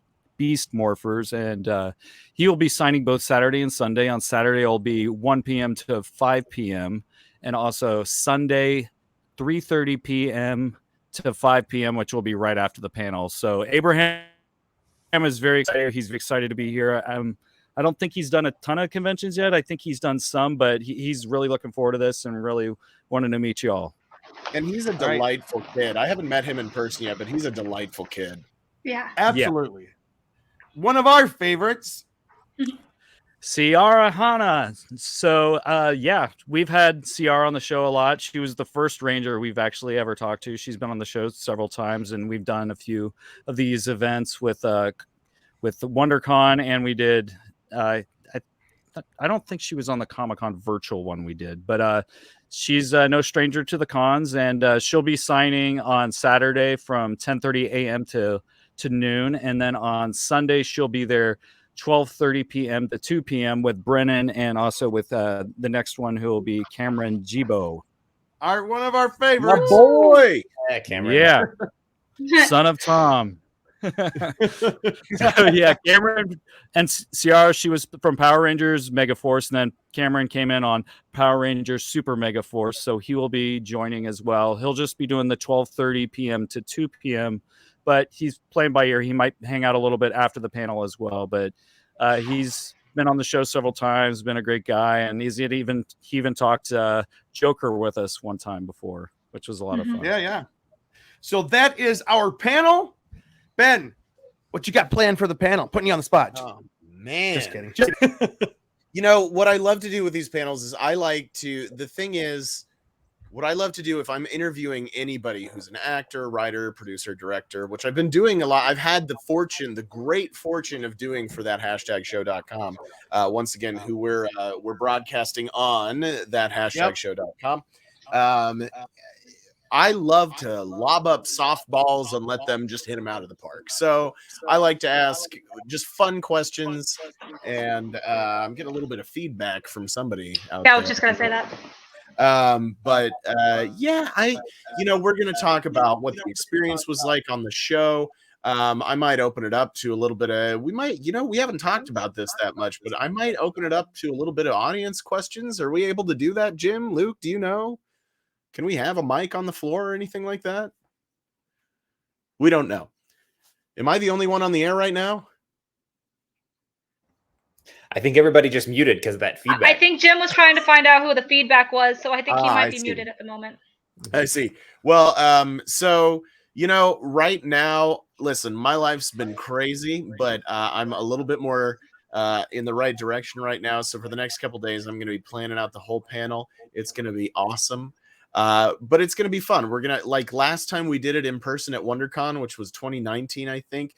C: Morphers, and he will be signing both Saturday and Sunday. On Saturday, it'll be 1 p.m. to 5 p.m., and also Sunday, 3:30 p.m. to 5 p.m., which will be right after the panel. So Abraham is very excited. He's excited to be here. I don't think he's done a ton of conventions yet. I think he's done some, but he's really looking forward to this and really wanting to meet you all.
B: And he's a delightful kid. I haven't met him in person yet, but he's a delightful kid.
D: Yeah.
H: Absolutely. Yeah. One of our favorites.
C: Ciara Hanna. So, yeah, we've had Ciara on the show a lot. She was the first Ranger we've actually ever talked to. She's been on the show several times, and we've done a few of these events with WonderCon, and we did I don't think she was on the Comic-Con virtual one we did, but she's no stranger to the cons, and she'll be signing on Saturday from 10:30 a.m. to noon, and then on Sunday she'll be there 12:30 p.m. to 2 p.m. with Brennan, and also with the next one who will be Cameron Gibo.
H: One of our favorites.
B: My boy.
F: Yeah, Cameron.
C: Yeah. Son of Tom. So, yeah, Cameron and Ciara, she was from Power Rangers Mega Force, and then Cameron came in on Power Rangers Super Mega Force, so he will be joining as well. He'll just be doing the 12:30 p.m. to 2 p.m., but he's playing by ear. He might hang out a little bit after the panel as well, but he's been on the show several times, been a great guy, and he even talked Joker with us one time before, which was a lot of fun.
H: Yeah. So that is our panel. Ben, what you got planned for the panel? Putting you on the spot.
B: Oh, man.
H: Just kidding.
B: You know, what I love to do with these panels is the thing is, what I love to do if I'm interviewing anybody who's an actor, writer, producer, director, which I've been doing a lot. I've had the great fortune of doing for that #show.com. Once again, who we're broadcasting on that #show.com. I love to lob up softballs and let them just hit them out of the park. So I like to ask just fun questions, and I'm getting a little bit of feedback from somebody out there.
D: I was just going to say that.
B: We're going to talk about what the experience was like on the show. I might open it up to a little bit of, we haven't talked about this that much, but I might open it up to a little bit of audience questions. Are we able to do that, Jim? Luke, do you know? Can we have a mic on the floor or anything like that? We don't know. Am I the only one on the air right now?
F: I think everybody just muted because of that feedback.
D: I think Jim was trying to find out who the feedback was, so I think he might be muted at the moment.
B: I see. Well, right now, listen, my life's been crazy, but I'm a little bit more in the right direction right now. So for the next couple days, I'm going to be planning out the whole panel. It's going to be awesome. But it's going to be fun. We're going to, like last time we did it in person at WonderCon, which was 2019, I think.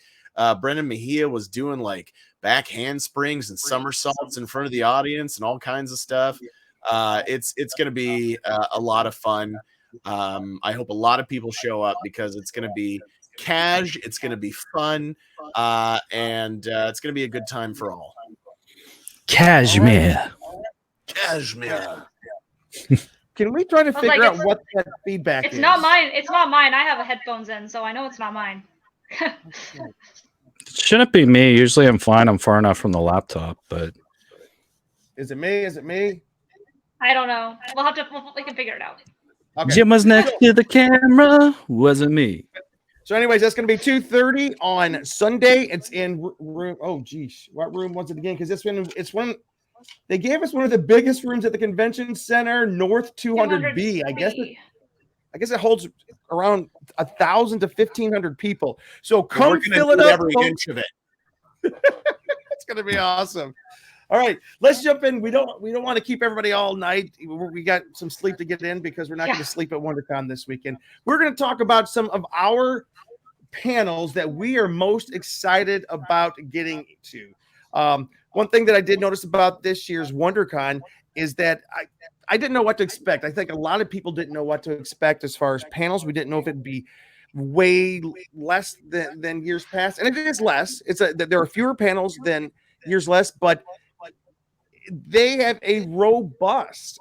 B: Brennan Mejia was doing like back handsprings and somersaults in front of the audience and all kinds of stuff. It's going to be a lot of fun. I hope a lot of people show up because it's going to be cash, it's going to be fun, and it's going to be a good time for all.
C: Cashmere.
B: Cashmere.
H: Can we try to
D: I was
H: figure
D: like,
H: out what that feedback
D: It's
H: is?
D: not mine. It's not mine. I have headphones in, so I know it's not mine.
C: Shouldn't be me. Usually I'm fine. I'm far enough from the laptop, but
H: Is it me? Is it me?
D: I don't know. We can figure it out.
H: Okay.
C: Jim was next to the camera. Wasn't me.
H: So, anyways, that's going to be 2:30 on Sunday. It's in room. Oh, geez, what room was it again? Because it's one. They gave us one of the biggest rooms at the convention center, North 200B. I guess it holds around 1,000 to 1,500 people. So come fill it up.
B: Every inch of it.
H: It's going to be awesome. All right, let's jump in. We don't want to keep everybody all night. We got some sleep to get in because we're not going to sleep at WonderCon this weekend. We're going to talk about some of our panels that we are most excited about getting to. One thing that I did notice about this year's WonderCon is that I didn't know what to expect. I think a lot of people didn't know what to expect as far as panels. We didn't know if it'd be way less than years past, and it is less. There are fewer panels than years less, but they have a robust.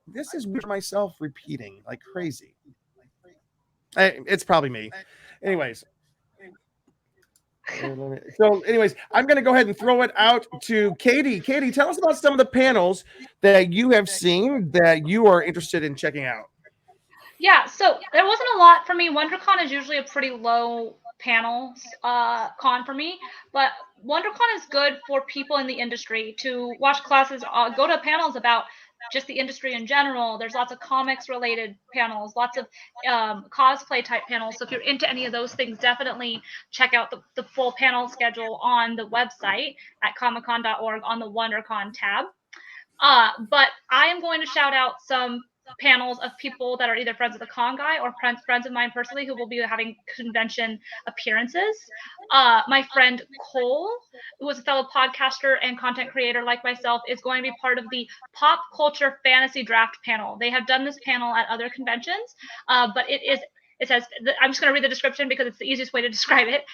H: This is myself repeating like crazy. It's probably me. Anyways. So, anyways, I'm going to go ahead and throw it out to Katie. Katie, tell us about some of the panels that you have seen that you are interested in checking out.
D: Yeah, so there wasn't a lot for me. WonderCon is usually a pretty low panels con for me, but WonderCon is good for people in the industry to watch classes, go to panels about just the industry in general. There's lots of comics related panels, lots of cosplay type panels. So if you're into any of those things, definitely check out the full panel schedule on the website at comiccon.org on the WonderCon tab. But I am going to shout out some panels of people that are either friends of the con guy or friends of mine personally who will be having convention appearances. My friend Cole, who is a fellow podcaster and content creator like myself, is going to be part of the pop culture fantasy draft panel. They have done this panel at other conventions, but it says, I'm just going to read the description because it's the easiest way to describe it.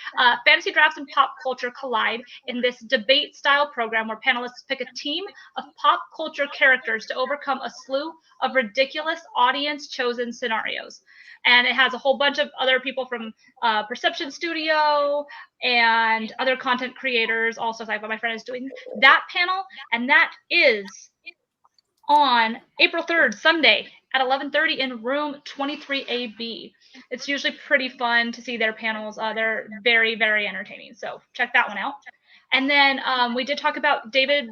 D: Fantasy drafts and pop culture collide in this debate-style program where panelists pick a team of pop culture characters to overcome a slew of ridiculous audience-chosen scenarios. And it has a whole bunch of other people from Perception Studio and other content creators. Also, like my friend is doing that panel, and that is on April 3rd, Sunday at 11:30 in room 23AB. It's usually pretty fun to see their panels. They're very, very entertaining. So check that one out. And then we did talk about David's.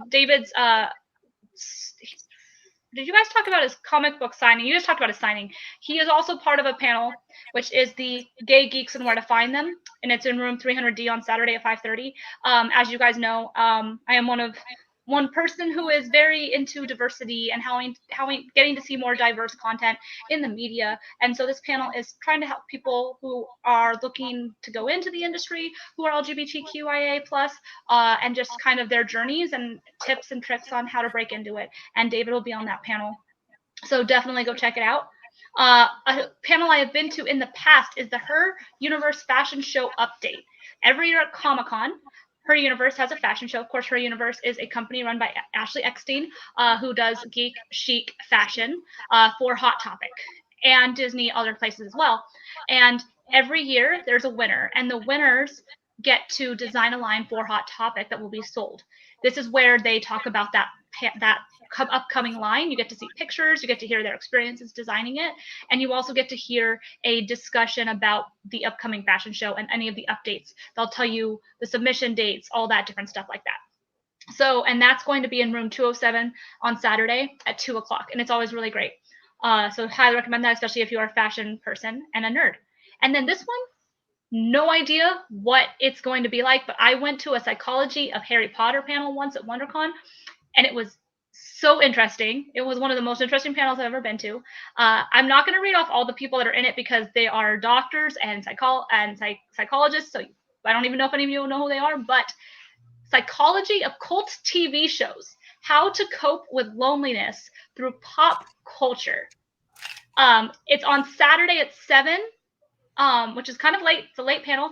D: Did you guys talk about his comic book signing? You just talked about his signing. He is also part of a panel, which is the Gay Geeks and Where to Find Them, and it's in room 300D on Saturday at 5:30. As you guys know, I am one person who is very into diversity and how getting to see more diverse content in the media. And so this panel is trying to help people who are looking to go into the industry, who are LGBTQIA+, and just kind of their journeys and tips and tricks on how to break into it. And David will be on that panel. So definitely go check it out. A panel I have been to in the past is the Her Universe Fashion Show Update. Every year at Comic-Con, Her Universe has a fashion show. Of course, Her Universe is a company run by Ashley Eckstein, who does geek chic fashion for Hot Topic and Disney, other places as well. And every year there's a winner, and the winners get to design a line for Hot Topic that will be sold. This is where they talk about that upcoming line. You get to see pictures, you get to hear their experiences designing it, and you also get to hear a discussion about the upcoming fashion show and any of the updates. They'll tell you the submission dates, all that different stuff like that. So, and that's going to be in room 207 on Saturday at 2 o'clock, and it's always really great. So highly recommend that, especially if you are a fashion person and a nerd. And then this one, no idea what it's going to be like, but I went to a Psychology of Harry Potter panel once at WonderCon, and it was so interesting. It was one of the most interesting panels I've ever been to. I'm not going to read off all the people that are in it because they are doctors and psychologists, so I don't even know if any of you know who they are, but Psychology of Cult TV Shows: How to Cope with Loneliness Through Pop Culture. It's on Saturday at 7, which is kind of late. It's a late panel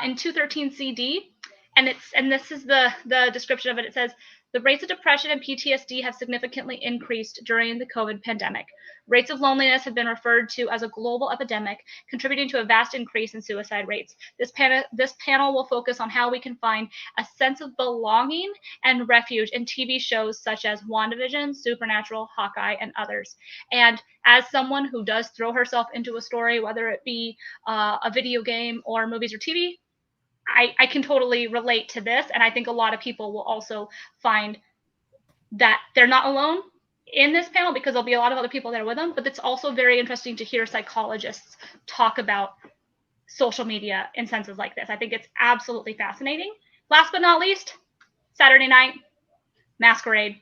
D: in 213 CD. And this is the description of it. It says, the rates of depression and PTSD have significantly increased during the COVID pandemic. Rates of loneliness have been referred to as a global epidemic, contributing to a vast increase in suicide rates. This panel will focus on how we can find a sense of belonging and refuge in TV shows such as WandaVision, Supernatural, Hawkeye, and others. And as someone who does throw herself into a story, whether it be a video game or movies or TV, I can totally relate to this, and I think a lot of people will also find that they're not alone in this panel because there'll be a lot of other people there with them, but it's also very interesting to hear psychologists talk about social media in senses like this. I think it's absolutely fascinating. Last but not least, Saturday night, Masquerade.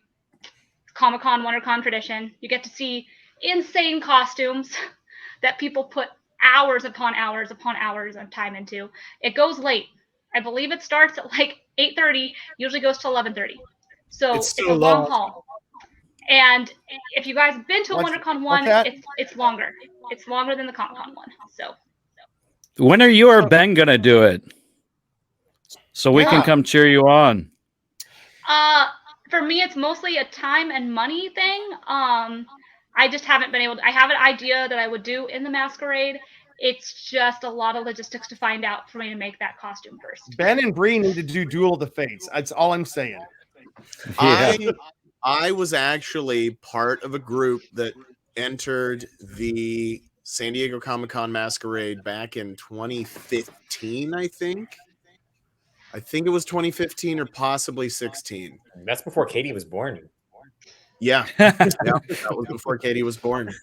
D: Comic-Con, WonderCon tradition. You get to see insane costumes that people put hours upon hours upon hours of time into. It goes late. I believe it starts at like 8:30, usually goes to 11:30. So it's a long haul. And if you guys have been to a WonderCon one, it's longer. It's longer than the Comic-Con one. So
C: when are you or Ben gonna do it? So we can come cheer you on.
D: For me, it's mostly a time and money thing. I just haven't been able to. I have an idea that I would do in the Masquerade. It's just a lot of logistics to find out for me to make that costume first.
H: Ben and Bree need to do Duel of the Fates. That's all I'm saying.
B: Yeah. I was actually part of a group that entered the San Diego Comic-Con Masquerade back in 2015, I think. I think it was 2015 or possibly 16.
F: That's before Katie was born.
B: Yeah, that was before Katie was born.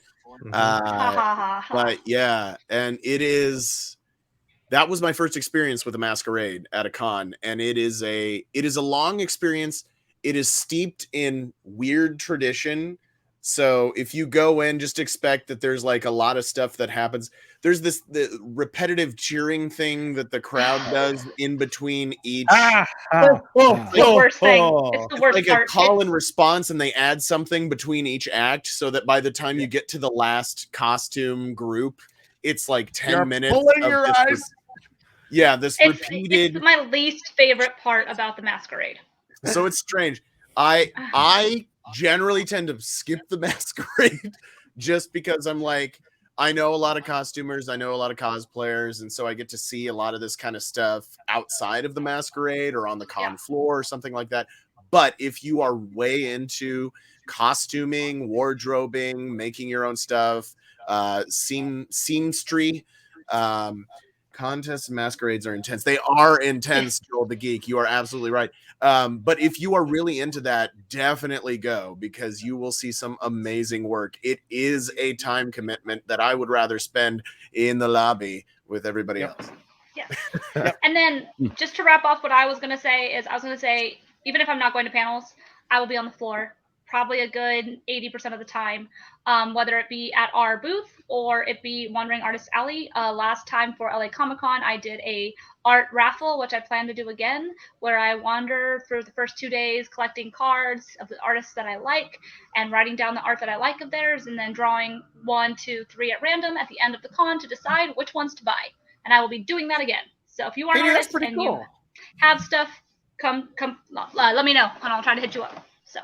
B: But yeah, and that was my first experience with a masquerade at a con, and it is a long experience. It is steeped in weird tradition. So if you go in, just expect that there's like a lot of stuff that happens. There's the repetitive cheering thing that the crowd does in between each.
D: The worst thing. It's the worst
B: like
D: part.
B: A call and response, and they add something between each act so that by the time you get to the last costume group, it's like 10 minutes.
H: Pulling your eyes.
B: This repeated.
D: It's my least favorite part about the masquerade.
B: So it's strange. I generally tend to skip the masquerade just because I'm like, I know a lot of costumers, I know a lot of cosplayers, and so I get to see a lot of this kind of stuff outside of the masquerade or on the con floor or something like that. But if you are way into costuming, wardrobing, making your own stuff, seamstry, contests and masquerades are intense. They are intense, Joel the Geek. You are absolutely right. But if you are really into that, definitely go, because you will see some amazing work. It is a time commitment that I would rather spend in the lobby with everybody else.
D: Yeah. And then just to wrap off what I was going to say, even if I'm not going to panels, I will be on the floor probably a good 80% of the time, whether it be at our booth or it be Wandering Artist Alley. Last time for LA Comic-Con, I did a art raffle, which I plan to do again, where I wander through the first 2 days collecting cards of the artists that I like and writing down the art that I like of theirs, and then drawing 1, 2, 3 at random at the end of the con to decide which ones to buy. And I will be doing that again. So if you are an artist and you have stuff, come let me know and I'll try to hit you up. So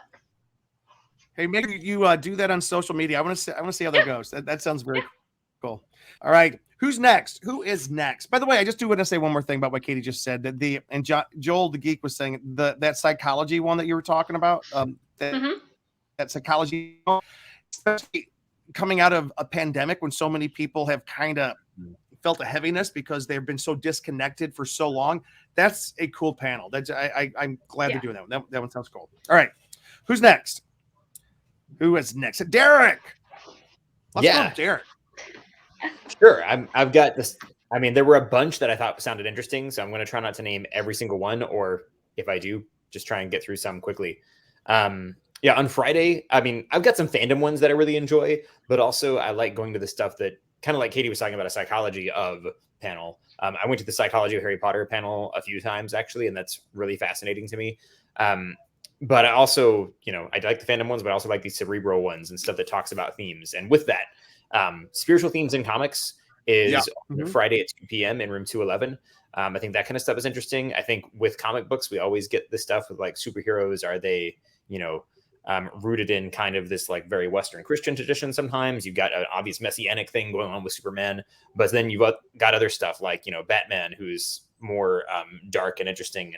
H: hey, make sure you do that on social media. I want to see how that goes. That sounds very cool. All right, who's next? Who is next? By the way, I just do want to say one more thing about what Katie just said. That Joel the Geek was saying that psychology one that you were talking about. That psychology, especially coming out of a pandemic when so many people have kind of felt a heaviness because they've been so disconnected for so long. That's a cool panel. I'm glad they're doing that one. That one sounds cool. All right, who's next? Who is next? Derek. Let's go, Derek.
F: Sure. I've got this. I mean, there were a bunch that I thought sounded interesting, so I'm going to try not to name every single one, or if I do, just try and get through some quickly. On Friday, I mean, I've got some fandom ones that I really enjoy, but also I like going to the stuff that kind of like Katie was talking about, a psychology of panel. I went to the Psychology of Harry Potter panel a few times actually, and that's really fascinating to me. But I also, I like the fandom ones, but I also like these cerebral ones and stuff that talks about themes. And with that, spiritual themes in comics is Friday at 2 p.m. in room 211. I think that kind of stuff is interesting. I think with comic books, we always get this stuff with like superheroes. Are they, rooted in kind of this like very Western Christian tradition? Sometimes you've got an obvious messianic thing going on with Superman, but then you've got other stuff like, Batman, who's more dark and interesting.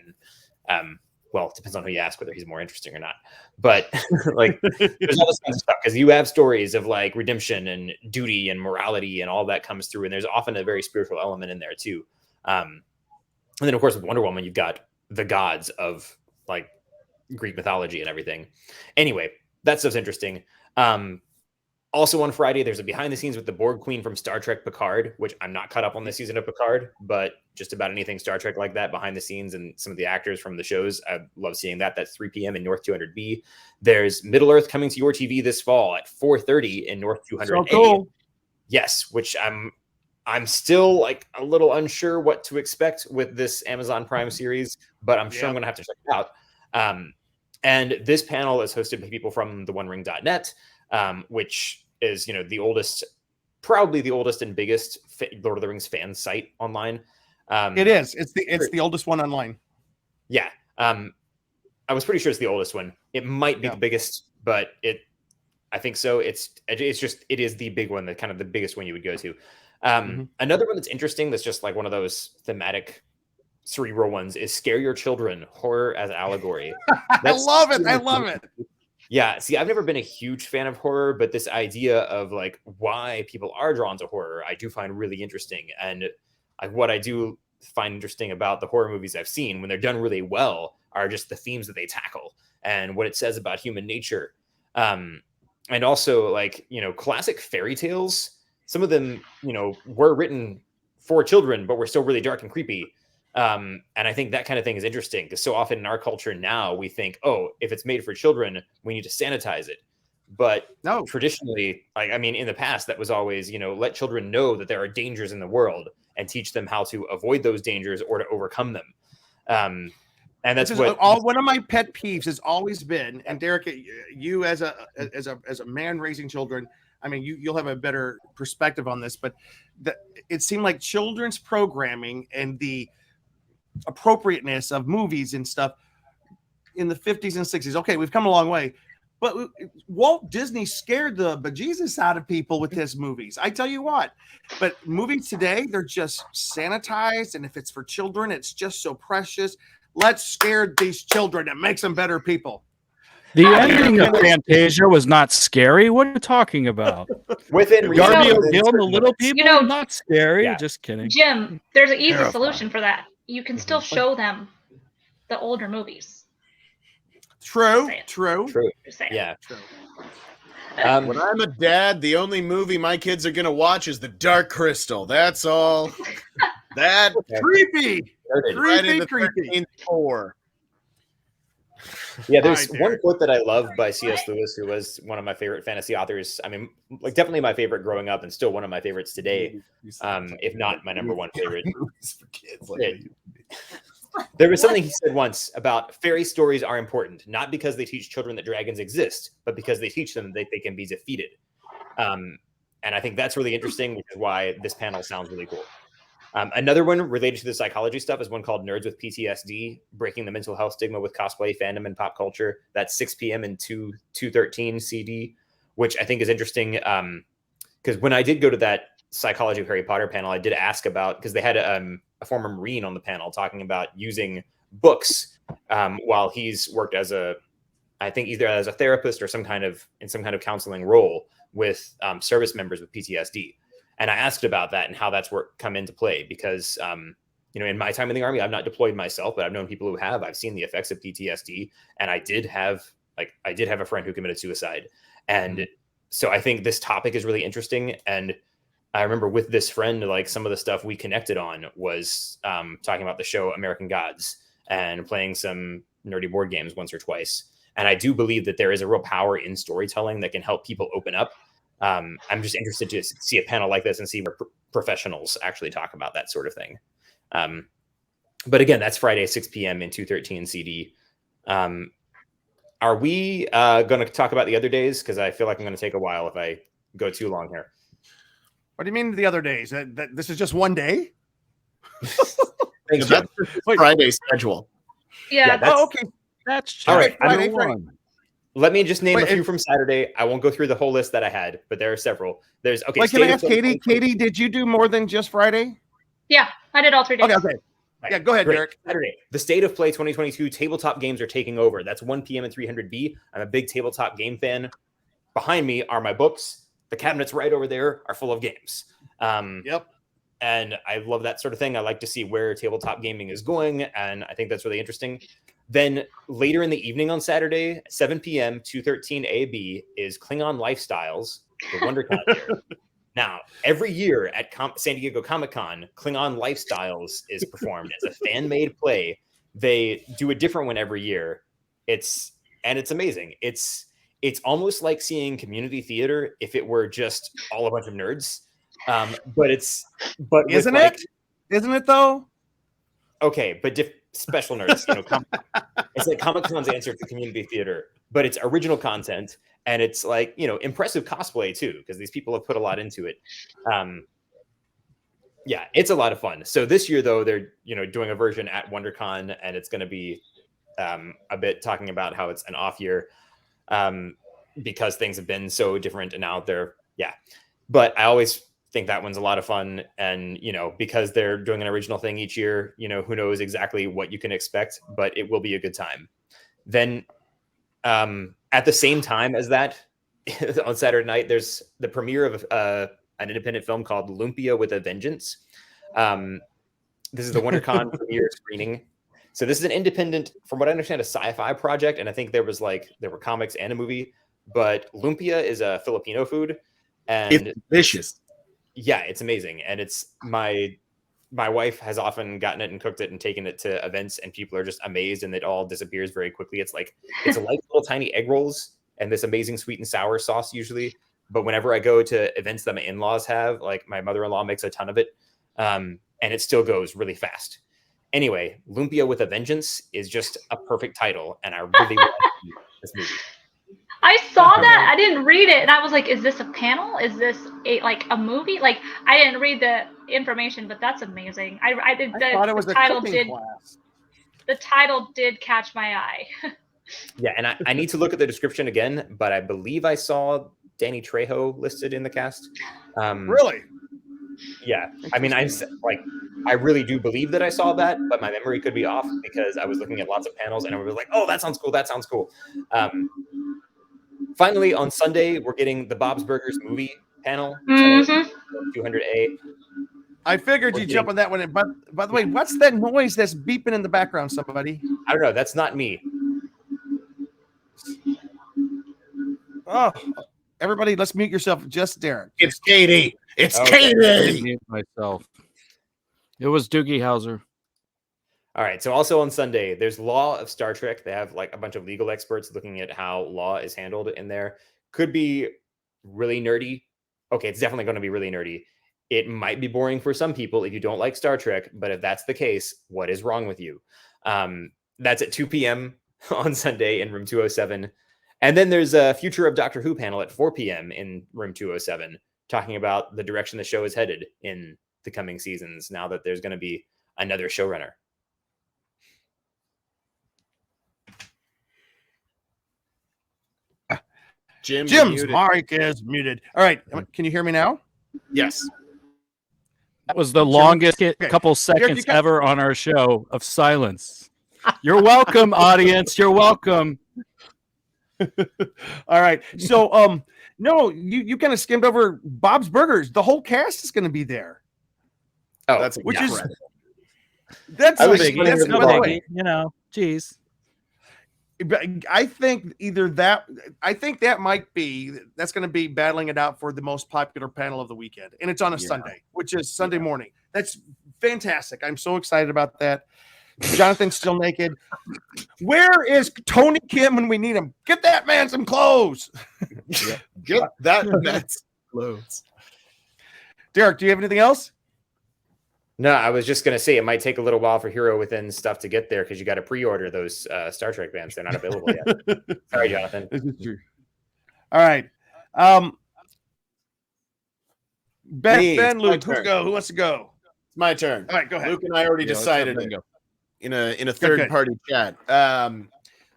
F: And well, it depends on who you ask whether he's more interesting or not. But like there's all this kind of stuff because you have stories of like redemption and duty and morality and all that comes through. And there's often a very spiritual element in there too. And then of course with Wonder Woman, you've got the gods of like Greek mythology and everything. Anyway, that stuff's interesting. Also on Friday, there's a behind the scenes with the Borg Queen from Star Trek Picard, which I'm not caught up on this season of Picard, but just about anything Star Trek like that behind the scenes and some of the actors from the shows. I love seeing that. That's 3 p.m. in North 200B. There's Middle Earth coming to your TV this fall at 4:30 in North 200A.
H: So cool.
F: Yes, which I'm still like a little unsure what to expect with this Amazon Prime series, but I'm sure I'm going to have to check it out. And this panel is hosted by people from theonering.net, which is, the oldest, probably the oldest and biggest Lord of the Rings fan site online.
H: It is. It's the oldest one online.
F: Yeah. I was pretty sure it's the oldest one. It might be the biggest, but I think so. It is the big one, the kind of the biggest one you would go to. Another one that's interesting, that's just like one of those thematic cerebral ones, is Scare Your Children, Horror as Allegory.
H: I love it. I love it.
F: Yeah, see, I've never been a huge fan of horror, but this idea of like why people are drawn to horror, I do find really interesting. And what I do find interesting about the horror movies I've seen, when they're done really well, are just the themes that they tackle and what it says about human nature. And also like, classic fairy tales, some of them, were written for children, but were still really dark and creepy. And I think that kind of thing is interesting because so often in our culture now we think, oh, if it's made for children, we need to sanitize it. But no, traditionally, in the past, that was always, let children know that there are dangers in the world and teach them how to avoid those dangers or to overcome them. And that's
H: one of my pet peeves has always been. And Derek, you as a man raising children, you'll have a better perspective on this, but it seemed like children's programming and the appropriateness of movies and stuff in the 50s and 60s. Okay, we've come a long way, but Walt Disney scared the bejesus out of people with his movies. I tell you what, but movies today, they're just sanitized, and if it's for children, it's just so precious. Let's scare these children. It makes them better people.
C: The ending of Fantasia was not scary. What are you talking about?
F: Within
C: Darby O'Gill and the little people, not scary. Yeah. Just kidding.
D: Jim, there's an easy solution for that. You can still show them the older movies.
H: True.
F: Yeah.
H: True.
B: When I'm a dad, the only movie my kids are going to watch is The Dark Crystal. That's all. That
H: creepy.
F: Creepy. Yeah, there's one quote that I love by C.S. Lewis, who was one of my favorite fantasy authors. Definitely my favorite growing up and still one of my favorites today, if not my number one favorite. There was something he said once about fairy stories are important, not because they teach children that dragons exist, but because they teach them that they can be defeated. And I think that's really interesting, which is why this panel sounds really cool. Another one related to the psychology stuff is one called Nerds with PTSD, Breaking the Mental Health Stigma with Cosplay, Fandom, and Pop Culture. That's 6 p.m. in 213 CD, which I think is interesting because when I did go to that Psychology of Harry Potter panel, I did ask about, because they had a former Marine on the panel talking about using books while he's worked as I think either as a therapist or in some kind of counseling role with service members with PTSD. And I asked about that and how that's come into play because, in my time in the Army, I've not deployed myself, but I've known people who have. I've seen the effects of PTSD, and I did have a friend who committed suicide. And so I think this topic is really interesting. And I remember with this friend, like some of the stuff we connected on was talking about the show American Gods and playing some nerdy board games once or twice. And I do believe that there is a real power in storytelling that can help people open up. I'm just interested to see a panel like this and see where professionals actually talk about that sort of thing. But again, that's Friday, 6 p.m. in 213 CD. Are we going to talk about the other days? Because I feel like I'm going to take a while if I go too long here.
H: What do you mean the other days? That this is just one day?
F: Thanks,
B: That's
F: Jim.
B: Friday schedule.
D: Yeah.
F: that's-
H: Oh, okay.
C: That's
F: All right,
H: Friday,
C: number
H: Friday.
C: one.
F: Let me just name
H: Wait,
F: a few from Saturday. I won't go through the whole list that I had, but there are several. There's okay.
H: Wait, can I
F: State of
H: ask
F: Play
H: Katie?
F: 2022.
H: Katie, did you do more than just Friday?
D: Yeah, I did all 3 days.
H: Okay. Yeah, go ahead,
F: Great.
H: Derek.
F: Saturday, the State of Play 2022 tabletop games are taking over. That's 1 p.m. at 300B. I'm a big tabletop game fan. Behind me are my books. The cabinets right over there are full of games.
H: Yep.
F: And I love that sort of thing. I like to see where tabletop gaming is going, and I think that's really interesting. Then later in the evening on Saturday, 7 p.m., 213 AB is Klingon Lifestyles, the Wondercon year. Now, every year at San Diego Comic-Con, Klingon Lifestyles is performed. It's a fan-made play. They do a different one every year. It's amazing. It's almost like seeing community theater if it were just all a bunch of nerds. But
H: Isn't it? Isn't it though?
F: Okay, but special nerds. It's like Comic-Con's answer to community theater, but it's original content. And it's like, impressive cosplay too, because these people have put a lot into it. Yeah, it's a lot of fun. So this year, though, they're, doing a version at WonderCon, and it's going to be a bit talking about how it's an off year because things have been so different and now they're, But I always think that one's a lot of fun. And, because they're doing an original thing each year, who knows exactly what you can expect, but it will be a good time. Then at the same time as that, on Saturday night, there's the premiere of an independent film called Lumpia with a Vengeance. This is the WonderCon premiere screening. So this is an independent, from what I understand, a sci-fi project. And I think there were comics and a movie. But lumpia is a Filipino food. And
B: It's delicious.
F: Yeah, it's amazing. And it's my wife has often gotten it and cooked it and taken it to events, and people are just amazed, and it all disappears very quickly. It's like little tiny egg rolls and this amazing sweet and sour sauce usually. But whenever I go to events that my in-laws have, like my mother-in-law makes a ton of it, and it still goes really fast. Anyway, Lumpia with a Vengeance is just a perfect title, and I really want to see this movie.
D: I saw that. I didn't read it, and I was like, "Is this a panel? Is this a movie?" Like, I didn't read the information, but that's amazing. I
H: thought it was
D: the
H: a
D: title
H: cooking class.
D: The title did catch my eye.
F: Yeah, and I need to look at the description again, but I believe I saw Danny Trejo listed in the cast.
H: Really?
F: Yeah, I mean, I really do believe that I saw that, but my memory could be off because I was looking at lots of panels and I was like, "Oh, that sounds cool. That sounds cool." Finally, on Sunday, we're getting the Bob's Burgers movie panel, 200A.
H: I figured you'd jump on that one. And by the way, what's that noise that's beeping in the background? Somebody?
F: I don't know. That's not me.
H: Oh, everybody, let's mute yourself. Just Derek.
B: It's Katie. It's
F: Okay.
B: Katie.
C: Mute myself. It was Doogie Howser.
F: All right. So also on Sunday, there's Law of Star Trek. They have like a bunch of legal experts looking at how law is handled in there. Could be really nerdy. Okay, it's definitely going to be really nerdy. It might be boring for some people if you don't like Star Trek, but if that's the case, what is wrong with you? That's at 2 p.m. on Sunday in room 207. And then there's a Future of Doctor Who panel at 4 p.m. in room 207, talking about the direction the show is headed in the coming seasons now that there's going to be another showrunner.
B: Jim's
H: Jim's mic is muted. All right. Can you hear me now?
B: Yes.
C: That was the longest couple seconds ever on our show of silence. You're welcome, audience. You're welcome.
H: All right. So, no, you kind of skimmed over Bob's Burgers. The whole cast is going to be there.
F: Oh,
B: That's
H: which is
B: incredible.
H: that's
F: I was
H: like,
F: thinking
H: that's
F: it was
H: by the
F: long.
H: way,
C: Geez.
H: I think that might be that's going to be battling it out for the most popular panel of the weekend, and it's on a Sunday, which is Sunday morning. That's fantastic. I'm so excited about that. Jonathan's still naked. Where is Tony Kim when we need him? Get that man some clothes.
B: Get that man's clothes.
H: Derek, do you have anything else?
F: No, I was just going to say it might take a little while for Hero Within stuff to get there because you got to pre-order those Star Trek bands. They're not available yet. Sorry, Jonathan.
H: This is true. All right. Ben, Luke, who wants to go?
B: It's my turn.
H: All right, go ahead.
B: Luke and I already decided it in a third party chat.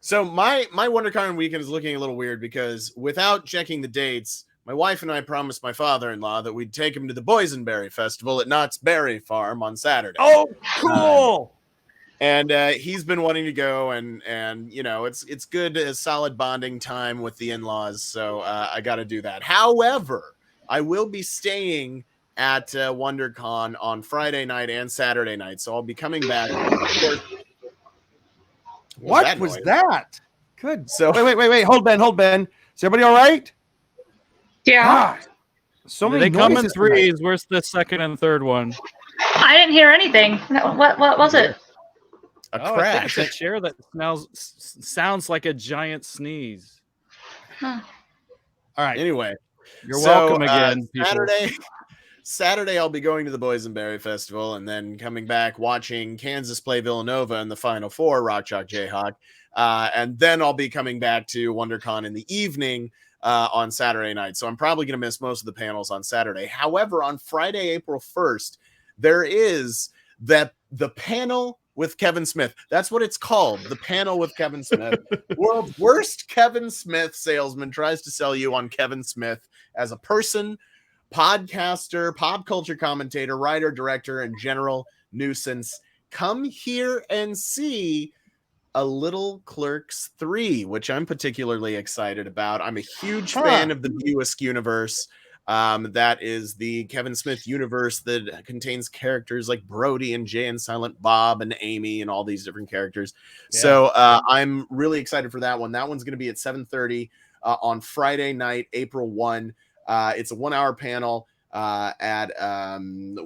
B: So my WonderCon weekend is looking a little weird because without checking the dates, my wife and I promised my father-in-law that we'd take him to the Boysenberry Festival at Knott's Berry Farm on Saturday.
H: Oh, cool!
B: And he's been wanting to go, and you know, it's good, a solid bonding time with the in-laws. So I got to do that. However, I will be staying at WonderCon on Friday night and Saturday night, so I'll be coming back.
H: What was that? Good. So wait. Hold Ben. Is everybody all right?
D: Yeah.
H: God. So many
C: They come in
H: noises
C: threes.
H: tonight.
C: Where's the second and third one?
D: I didn't hear anything. What was it?
B: A
C: Oh, I think it's
B: crash.
C: that chair that sounds like a giant sneeze.
D: Huh.
H: All right.
B: Anyway,
C: You're welcome again, people.
B: Saturday, I'll be going to the Boysenberry Festival and then coming back watching Kansas play Villanova in the Final Four, Rock Chalk Jayhawk. And then I'll be coming back to WonderCon in the evening on Saturday night. So I'm probably going to miss most of the panels on Saturday. However, on Friday, April 1st, there is the panel with Kevin Smith. That's what it's called. The panel with Kevin Smith. World's worst Kevin Smith salesman tries to sell you on Kevin Smith as a person, podcaster, pop culture commentator, writer, director, and general nuisance. Come here and see A Little Clerks 3, which I'm particularly excited about. I'm a huge fan of the Buisk universe. That is the Kevin Smith universe that contains characters like Brody and Jay and Silent Bob and Amy and all these different characters. Yeah. So I'm really excited for that one. That one's going to be at 7:30 on Friday night, April 1. It's a 1-hour panel at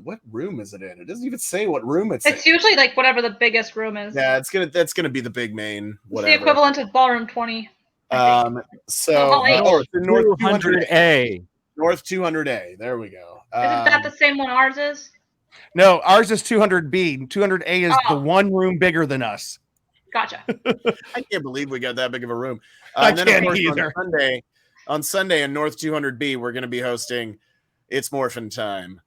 B: what room is it in? It doesn't even say what room it's in.
D: It's usually like whatever the biggest room is.
B: Yeah, that's gonna be the big main whatever.
D: It's the equivalent of Ballroom 20.
B: So
D: North
C: 200A.
B: North 200A. There we go.
D: Isn't that the same one ours is?
H: No, ours is 200B. 200A is the one room bigger than us.
D: Gotcha.
B: I can't believe we got that big of a room.
H: I
B: then
H: can't
B: of course,
H: either.
B: On Sunday in North 200B, we're going to be hosting It's Morphin Time,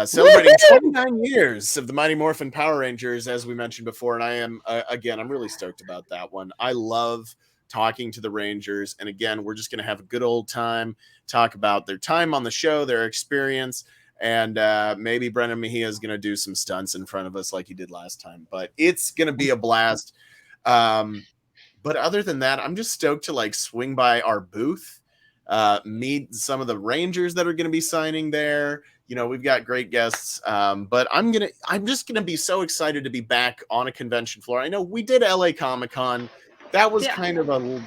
B: celebrating 29 years of the Mighty Morphin Power Rangers, as we mentioned before. And I am, again, I'm really stoked about that one. I love talking to the Rangers. And again, we're just going to have a good old time, talk about their time on the show, their experience, and maybe Brendan Mejia is going to do some stunts in front of us like he did last time. But it's going to be a blast. But other than that, I'm just stoked to like swing by our booth, meet some of the Rangers that are going to be signing there. You know, we've got great guests, but I'm just going to be so excited to be back on a convention floor. I know we did LA Comic-Con. That was kind of a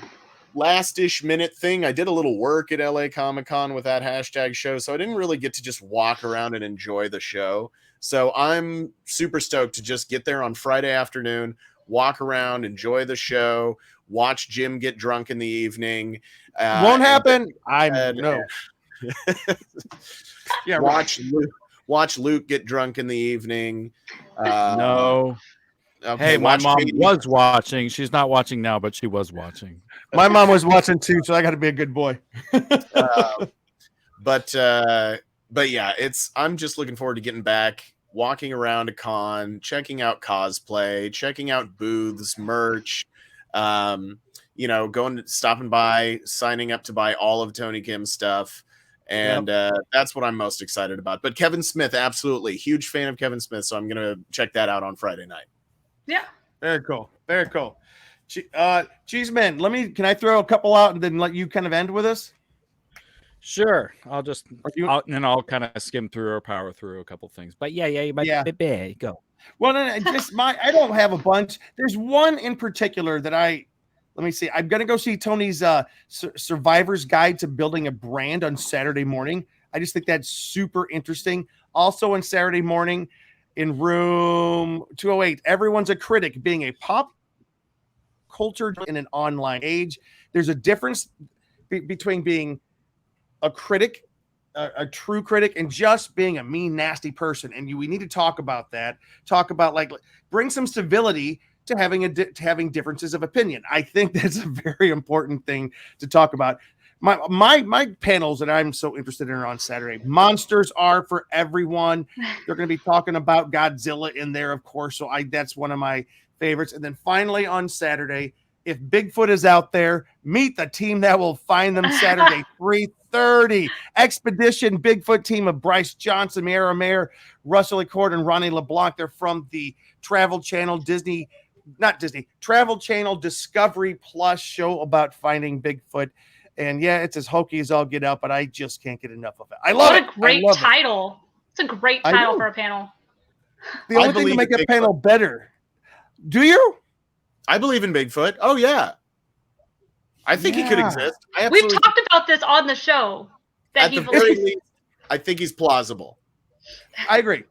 B: last-ish minute thing. I did a little work at LA Comic-Con with that hashtag show, so I didn't really get to just walk around and enjoy the show. So I'm super stoked to just get there on Friday afternoon, walk around, enjoy the show, watch Jim get drunk in the evening.
H: Won't happen. No.
B: Yeah, watch Luke get drunk in the evening.
C: No.
B: Okay,
C: hey, my mom
B: Katie.
C: was watching. She's not watching now, but she was watching.
H: My mom was watching too, so I got to be a good boy.
B: But yeah, I'm just looking forward to getting back, walking around a con, checking out cosplay, checking out booths, merch, stopping by, signing up to buy all of Tony Kim's stuff. And that's what I'm most excited about. But Kevin Smith, absolutely. Huge fan of Kevin Smith, so I'm going to check that out on Friday night.
D: Yeah.
H: Very cool. Very cool. Cheeseman, can I throw a couple out and then let you kind of end with us?
C: Sure. I'll kind of skim through or power through a couple things. But go.
H: Well, no, I don't have a bunch. There's one in particular that let me see. I'm going to go see Tony's Survivor's Guide to Building a Brand on Saturday morning. I just think that's super interesting. Also on Saturday morning in room 208, Everyone's a Critic, being a pop culture in an online age. There's a difference between being a critic a true critic and just being a mean, nasty person. And we need to talk about that. Talk about like bring some civility to having differences of opinion. I think that's a very important thing to talk about. My panels that I'm so interested in are on Saturday. Monsters are for everyone. They're going to be talking about Godzilla in there, of course. So that's one of my favorites. And then finally on Saturday, if Bigfoot is out there, meet the team that will find them Saturday, 3:30. Expedition Bigfoot team of Bryce Johnson, Mara Mayer, Russell Accord, and Ronnie LeBlanc. They're from the Travel Channel Travel Channel Discovery Plus show about finding Bigfoot. And yeah, it's as hokey as I'll get out, but I just can't get enough of it. I love it.
D: What a great title. It's a great title for a panel.
H: The only thing to make a panel better. Do you?
B: I believe in Bigfoot. Oh, yeah. I think he could exist.
D: We've talked about this on the show. That he believes.
B: I think he's plausible.
H: I agree.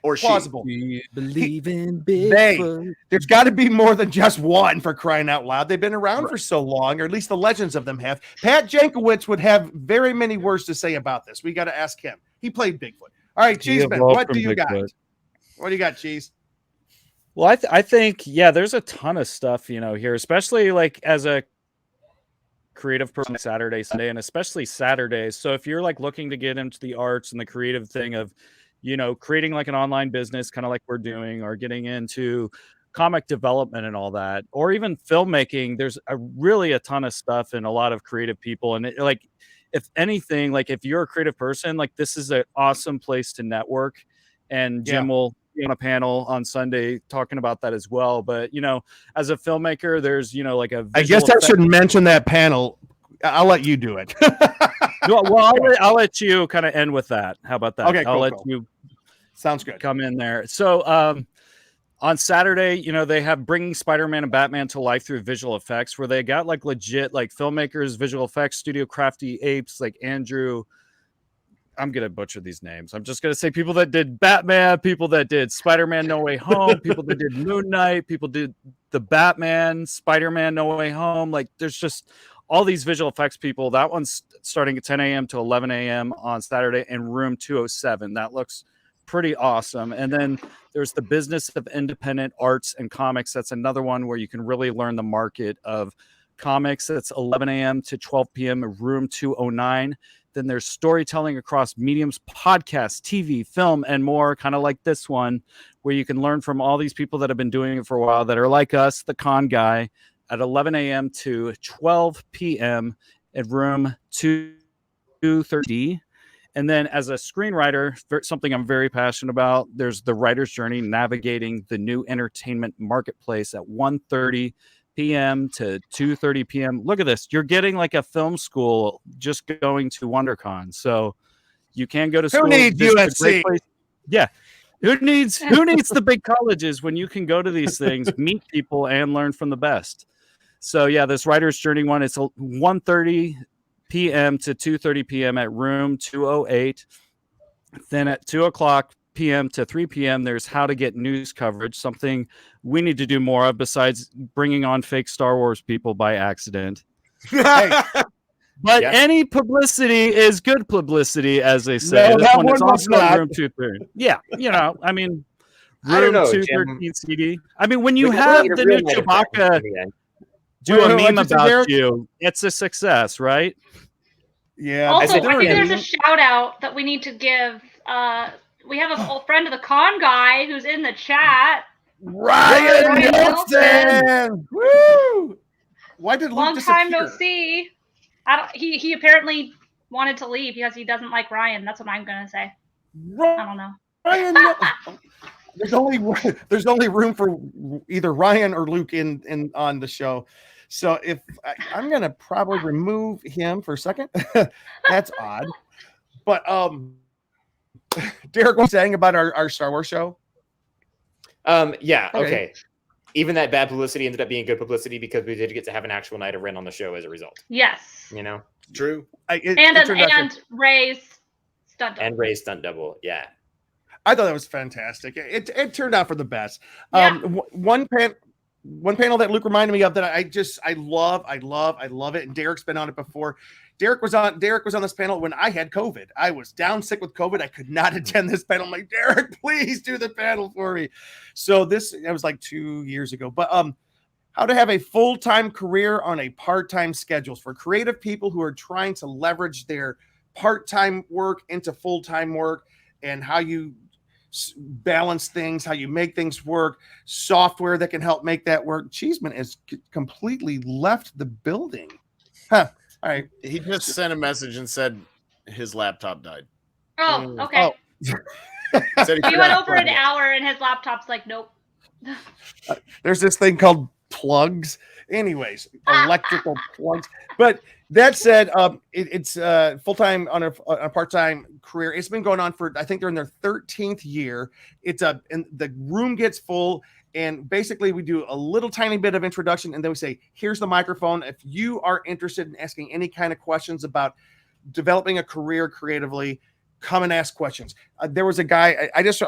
B: Or
H: plausible.
C: You believe in Bigfoot.
H: There's got to be more than just one, for crying out loud. They've been around for so long, or at least the legends of them have. Pat Jankowicz would have very many words to say about this. We got to ask him. He played Bigfoot. All right, Cheeseman, what do you got? What do you got, Cheese?
C: Well, I think, there's a ton of stuff, here, especially like as a creative person, Saturday, Sunday, and especially Saturdays. So if you're like looking to get into the arts and the creative thing of, creating like an online business, kind of like we're doing, or getting into comic development and all that, or even filmmaking, there's really a ton of stuff and a lot of creative people. And if anything, like if you're a creative person, like this is an awesome place to network. And Jim will be on a panel on Sunday talking about that as well. But, as a filmmaker, there's, like a
H: I guess I should mention that panel. I'll let you do it.
C: Well, I'll let you kind of end with that. How about that?
H: Okay,
C: I'll let you.
H: Sounds good.
C: Come in there. So on Saturday, they have Bringing Spider-Man and Batman to Life through visual effects, where they got like legit like filmmakers, visual effects studio, Crafty Apes, like Andrew. I'm going to butcher these names. I'm just going to say people that did Batman, people that did Spider-Man No Way Home, people that did Moon Knight, people did the Batman, Spider-Man No Way Home. Like there's just all these visual effects people. That one's starting at 10 a.m. to 11 a.m. on Saturday in room 207. That looks pretty awesome. And then there's the Business of Independent Arts and Comics. That's another one where you can really learn the market of comics. That's 11 a.m. to 12 p.m. in room 209. Then there's storytelling across mediums, podcasts, TV, film, and more, kind of like this one, where you can learn from all these people that have been doing it for a while that are like us, the con guy, at 11 a.m. to 12 p.m. at room 230. And then as a screenwriter, something I'm very passionate about, there's the writer's journey, navigating the new entertainment marketplace at 1:30 p.m. to 2:30 p.m. Look at this. You're getting like a film school just going to WonderCon. So you can go to school.
H: Who needs USC?
C: Yeah. Who needs the big colleges when you can go to these things, meet people, and learn from the best? So yeah, this writer's journey one, it's 1:30 p.m. to 2:30 p.m. at room 208. Then at 2:00 p.m. to 3 p.m. there's how to get news coverage, something we need to do more of besides bringing on fake Star Wars people by accident. But any publicity is good publicity, as they say.
H: No,
C: this
H: that
C: one is
H: one
C: also
H: was not.
C: room 230. Yeah, I mean,
F: I don't
C: room
F: know,
C: 213 CD. I mean, when you
F: We
C: have
F: need a
C: the
F: real
C: new
F: manufacturer
C: Chewbacca
F: in the end.
C: do
H: Wait,
C: a
H: what'd
C: meme
H: you say,
C: about
H: Derek?
C: you, it's a success, right?
H: Yeah.
D: Also, I
F: said
D: think
F: there
D: there's
F: are-
D: a shout out that we need to give. We have a old friend of the con guy who's in the chat.
H: Ryan
D: Ryan
H: Nielsen. Woo! Why did Luke
D: Long
H: disappear?
D: time no see. He apparently wanted to leave because he doesn't like Ryan. That's what I'm gonna say. I don't know.
H: Ryan, there's only room for either Ryan or Luke in on the show. So if I'm gonna probably remove him for a second. That's odd. But Derek was saying about our Star Wars show.
F: Yeah, okay. Even that bad publicity ended up being good publicity because we did get to have an actual night of Ren on the show as a result.
D: Yes.
B: True.
D: And Ray's stunt double.
F: And Ray's stunt double. Yeah.
H: I thought that was fantastic. It turned out for the best.
D: Yeah.
H: one panel that Luke reminded me of that I love it. And Derek's been on it before. Derek was on this panel when I had COVID. I was down sick with COVID. I could not attend this panel. I'm like, Derek, please do the panel for me. So it was like 2 years ago. But how to have a full-time career on a part-time schedule for creative people who are trying to leverage their part-time work into full-time work, and how you balance things, how you make things work, software that can help make that work. Cheeseman has completely left the building. Huh. All right.
B: He just sent a message and said his laptop died.
D: Oh, okay.
B: Said he
D: We went
B: forgot to
D: over
B: plug
D: an
B: it in.
D: hour and his laptop's like, nope.
H: There's this thing called plugs. Anyways, electrical plugs. But that said, it's full-time on a part-time career. It's been going on for, I think they're in their 13th year. And the room gets full. And basically, we do a little tiny bit of introduction, and then we say, here's the microphone. If you are interested in asking any kind of questions about developing a career creatively, come and ask questions. There was a guy, I just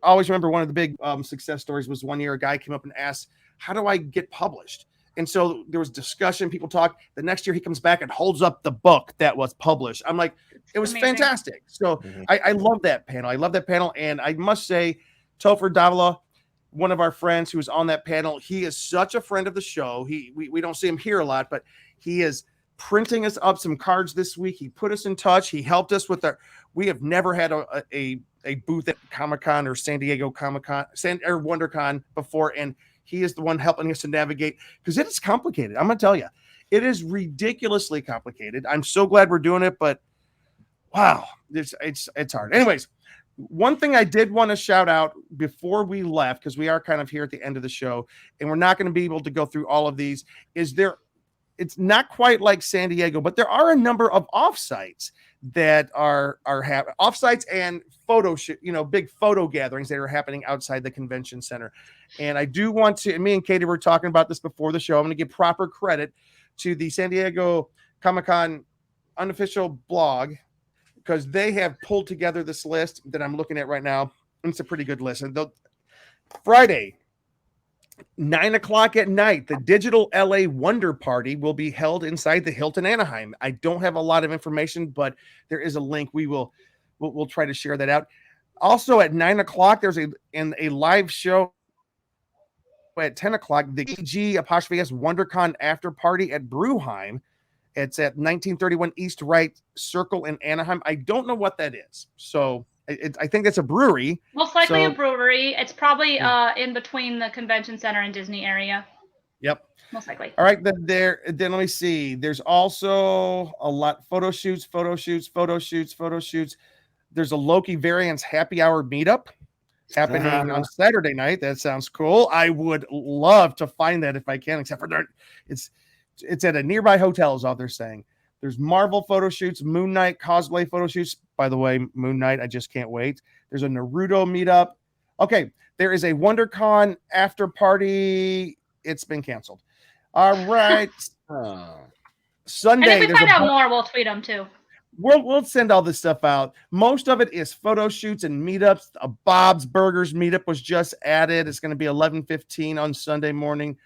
H: always remember one of the big success stories was one year a guy came up and asked, how do I get published? And so there was discussion, people talk. The next year he comes back and holds up the book that was published. I'm like, it was
D: amazing.
H: fantastic. So I love that panel. And I must say, Topher Davila, one of our friends who was on that panel, he is such a friend of the show. We don't see him here a lot, but he is printing us up some cards this week. He put us in touch. He helped us with we have never had a booth at Comic-Con or San Diego Comic-Con or WonderCon before. And he is the one helping us to navigate, because it is complicated. I'm going to tell you, it is ridiculously complicated. I'm so glad we're doing it, but wow, it's hard. Anyways, one thing I did want to shout out before we left, because we are kind of here at the end of the show, and we're not going to be able to go through all of these, it's not quite like San Diego, but there are a number of offsites that are offsites and photo shoot, big photo gatherings that are happening outside the convention center. And I do want to, and me and Katie were talking about this before the show, I'm going to give proper credit to the San Diego Comic-Con unofficial blog, because they have pulled together this list that I'm looking at right now. And it's a pretty good list. And Friday, 9:00 at night, the Digital LA Wonder Party will be held inside the Hilton Anaheim. I don't have a lot of information, but there is a link. We'll try to share that out. Also at 9:00, there's a live show at 10:00, the EG''S WonderCon after party at Bruheim. It's at 1931 East Right Circle in Anaheim. I don't know what that is. So I think it's a brewery.
D: Most likely a brewery. It's probably in between the convention center and Disney area.
H: Yep.
D: Most likely.
H: All right. Then let me see. There's also a lot photo shoots. There's a Loki Variants happy hour meetup happening on Saturday night. That sounds cool. I would love to find that if I can, except for it's at a nearby hotel is all they're saying. There's Marvel photo shoots, Moon Knight cosplay photo shoots. By the way, Moon Knight, I just can't wait. There's a Naruto meetup. Okay, there is a WonderCon after party. It's been canceled. All right. Sunday.
D: And if we find out more, we'll tweet them too.
H: We'll send all this stuff out. Most of it is photo shoots and meetups. A Bob's Burgers meetup was just added. It's going to be 11:15 on Sunday morning.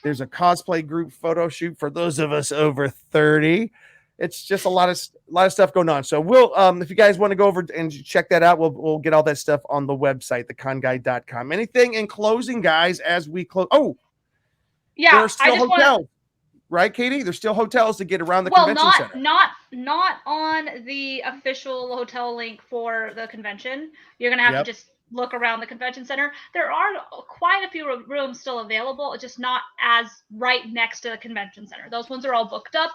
H: There's a cosplay group photo shoot for those of us over 30. It's just a lot of stuff going on. So we'll, if you guys want to go over and check that out, we'll get all that stuff on the website, theconguy.com. Anything in closing, guys, as we close? Oh,
D: yeah,
H: there are still hotels, right, Katie? There's still hotels to get around the convention center.
D: Not on the official hotel link for the convention. You're gonna have to just look around the convention center. There are quite a few rooms still available. It's just not as right next to the convention center. Those ones are all booked up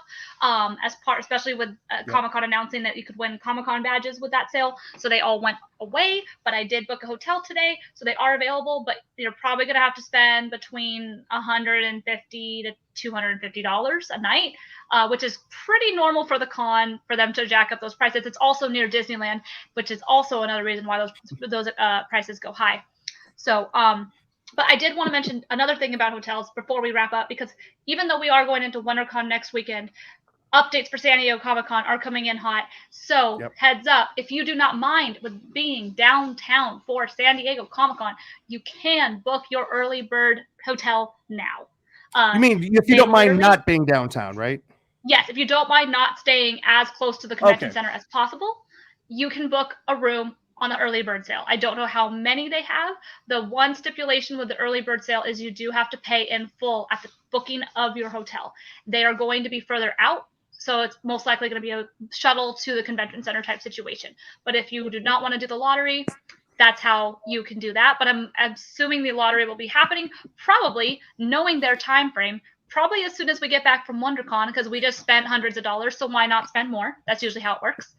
D: especially with Comic-Con announcing that you could win Comic-Con badges with that sale. So they all went away, but I did book a hotel today. So they are available, but you're probably going to have to spend between $150 to $250 a night, which is pretty normal for the con for them to jack up those prices. It's also near Disneyland, which is also another reason why those prices go high. So, but I did want to mention another thing about hotels before we wrap up, because even though we are going into WonderCon next weekend, updates for San Diego Comic-Con are coming in hot. So heads up, if you do not mind with being downtown for San Diego Comic-Con, you can book your early bird hotel now.
H: You mean if you don't mind not being downtown, right?
D: Yes, if you don't mind not staying as close to the convention center as possible, you can book a room on the early bird sale. I don't know how many they have. The one stipulation with the early bird sale is you do have to pay in full at the booking of your hotel. They are going to be further out, so it's most likely going to be a shuttle to the convention center type situation. But if you do not want to do the lottery, that's how you can do that. But I'm assuming the lottery will be happening, probably knowing their time frame, probably as soon as we get back from WonderCon, because we just spent hundreds of dollars, so why not spend more? That's usually how it works.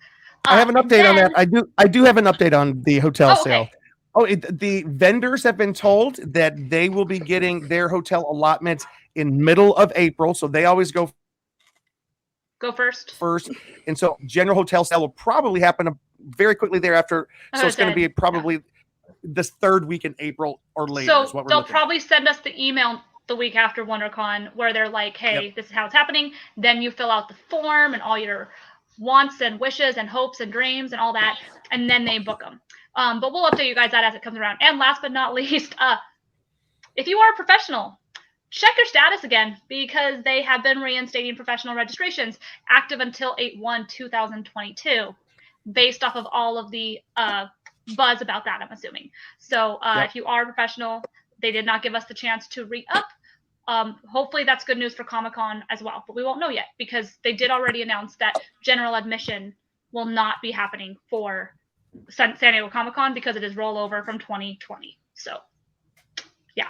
H: I have an update on that. I do have an update on the hotel sale. The vendors have been told that they will be getting their hotel allotments in middle of April, so they always go first. And so general hotel sale will probably happen very quickly thereafter. So it's going to be probably this third week in April or later.
D: So they'll probably send us the email the week after WonderCon where they're like, hey, this is how it's happening. Then you fill out the form and all your wants and wishes and hopes and dreams and all that, and then they book them. But we'll update you guys that as it comes around. And last but not least, if you are a professional, check your status again, because they have been reinstating professional registrations active until 8/1/2022, based off of all of the buzz about that, I'm assuming. So if you are a professional, they did not give us the chance to re-up. Hopefully that's good news for Comic-Con as well, but we won't know yet, because they did already announce that general admission will not be happening for San Diego Comic-Con because it is rollover from 2020. So yeah,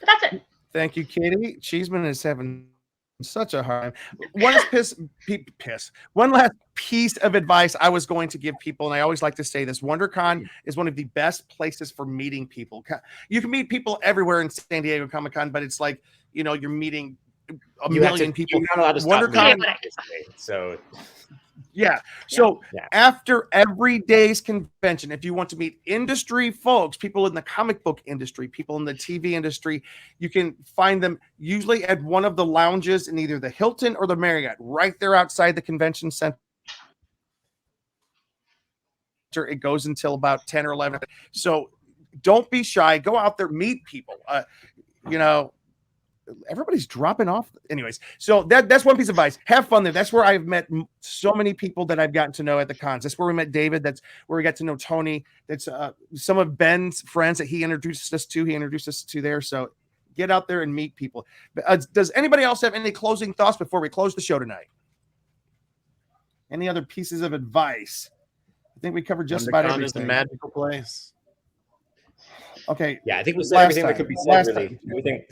D: but that's it.
H: Thank you, Katie. Cheeseman is having such a hard time. One last piece of advice I was going to give people, and I always like to say this: WonderCon is one of the best places for meeting people. You can meet people everywhere in San Diego Comic-Con, but it's like, you're meeting a million people.
F: You're not allowed to stop
H: WonderCon,
F: so
H: after every day's convention, if you want to meet industry folks, people in the comic book industry, people in the TV industry, you can find them usually at one of the lounges in either the Hilton or the Marriott, right there outside the convention center. It goes until about 10 or 11. So don't be shy. Go out there, meet people. Everybody's dropping off. Anyways, so that's one piece of advice. Have fun there. That's where I've met so many people that I've gotten to know at the cons. That's where we met David. That's where we got to know Tony. That's some of Ben's friends that he introduced us to there. So get out there and meet people. Does anybody else have any closing thoughts before we close the show tonight? Any other pieces of advice? I think we covered just about everything.
B: Is a magical place.
H: Okay.
F: Yeah, I think we said everything that could be said. Really,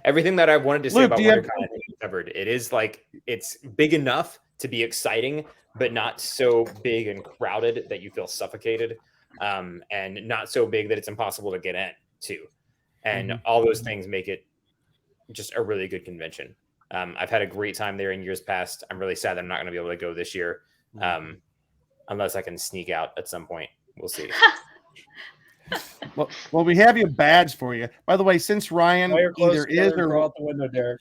F: everything that I wanted to say
H: Luke,
F: about WonderCon, I think we covered. It is like, it's big enough to be exciting, but not so big and crowded that you feel suffocated, and not so big that it's impossible to get in too. And all those things make it just a really good convention. I've had a great time there in years past. I'm really sad that I'm not going to be able to go this year, unless I can sneak out at some point. We'll see.
H: Well, we have your badge for you. By the way, since Ryan either is or
C: out the window, Derek.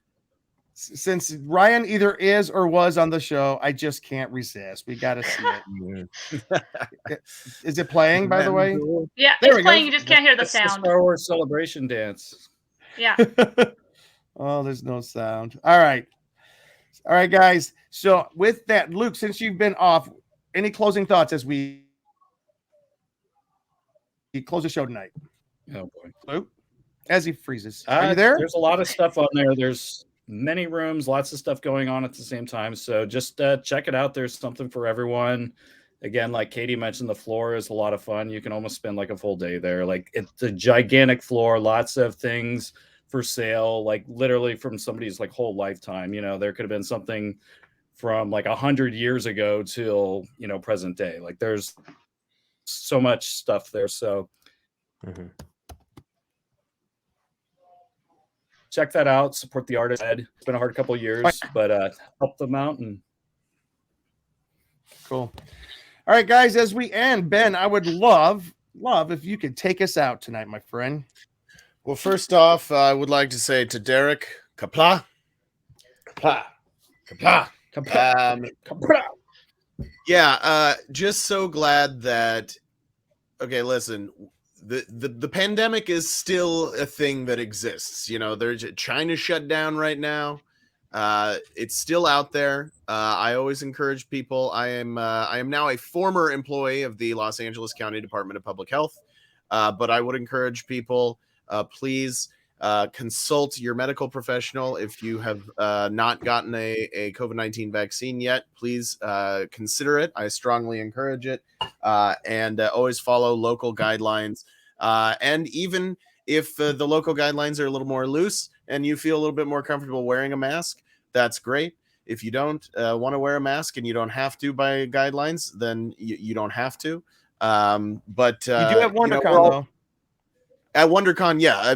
H: Since Ryan either is or was on the show, I just can't resist. We got to see it. Is it playing, by the way?
D: Yeah, it's playing. You just can't hear the sound.
C: The Star Wars Celebration dance.
D: Yeah.
H: Oh, there's no sound. All right, guys. So with that, Luke, since you've been off, any closing thoughts as we close the show tonight?
C: Oh boy,
H: Luke, as he freezes. Are you there?
C: There's a lot of stuff on there. There's many rooms, lots of stuff going on at the same time. So just check it out. There's something for everyone. Again, like Katie mentioned, the floor is a lot of fun. You can almost spend like a full day there. Like, it's a gigantic floor, lots of things for sale, like literally from somebody's like whole lifetime. There could have been something from like 100 years ago till, present day. Like, there's so much stuff there. So check that out. Support the artist. It's been a hard couple of years, but help them out. And
H: cool. All right, guys, as we end, Ben, I would love if you could take us out tonight, my friend.
B: Well, first off, I would like to say to Derek, kapla.
F: Kapla.
B: Kapla. Just so glad that. Okay, listen. The pandemic is still a thing that exists. You know, there's China shut down right now. It's still out there. I always encourage people. I am now a former employee of the Los Angeles County Department of Public Health, but I would encourage people, please consult your medical professional. If you have not gotten a COVID-19 vaccine yet, please consider it. I strongly encourage it, and always follow local guidelines. And even if the local guidelines are a little more loose and you feel a little bit more comfortable wearing a mask, that's great. If you don't want to wear a mask and you don't have to by guidelines, then you don't have to. But
H: You do have WonderCon, though.
B: At WonderCon, yeah,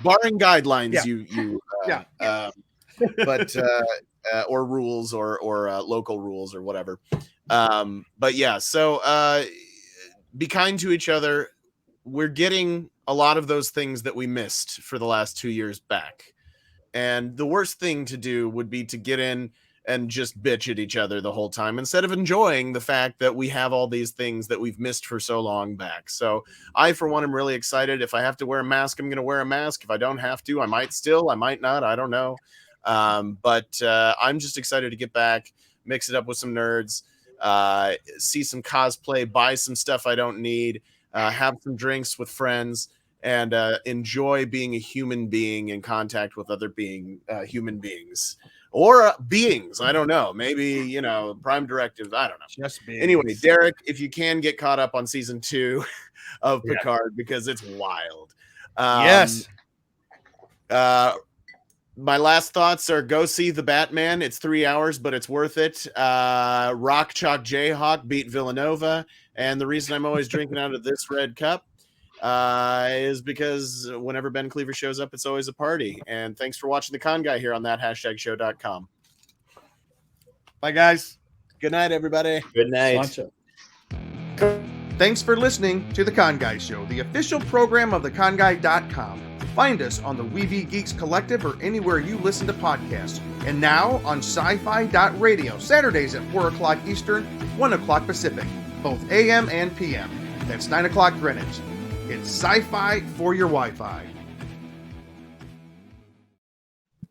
B: barring guidelines, but or rules or local rules or whatever. But yeah, so be kind to each other. We're getting a lot of those things that we missed for the last 2 years back. And the worst thing to do would be to get in and just bitch at each other the whole time instead of enjoying the fact that we have all these things that we've missed for so long back. So I, for one, am really excited. If I have to wear a mask, I'm going to wear a mask. If I don't have to, I might not. I don't know. But I'm just excited to get back, mix it up with some nerds, see some cosplay, buy some stuff I don't need, have some drinks with friends, and enjoy being a human being in contact with other human beings. Or beings, I don't know. Maybe, Prime Directives, I don't know.
H: Just beings.
B: Anyway, Derek, if you can get caught up on season 2 of Picard, because it's wild.
H: Yes.
B: My last thoughts are go see The Batman. It's 3 hours, but it's worth it. Rock Chalk Jayhawk beat Villanova. And the reason I'm always drinking out of this red cup is because whenever Ben Cleaver shows up, it's always a party. And thanks for watching The Con Guy here on that#show.com.
H: Bye, guys.
B: Good night, everybody.
F: Good night.
A: Thanks for listening to The Con Guy Show, the official program of theconguy.com. Find us on the Weeby Geeks Collective or anywhere you listen to podcasts. And now on sci-fi.radio, Saturdays at 4 o'clock Eastern, 1 o'clock Pacific, both AM and PM. That's 9 o'clock Greenwich. It's sci-fi for your Wi-Fi.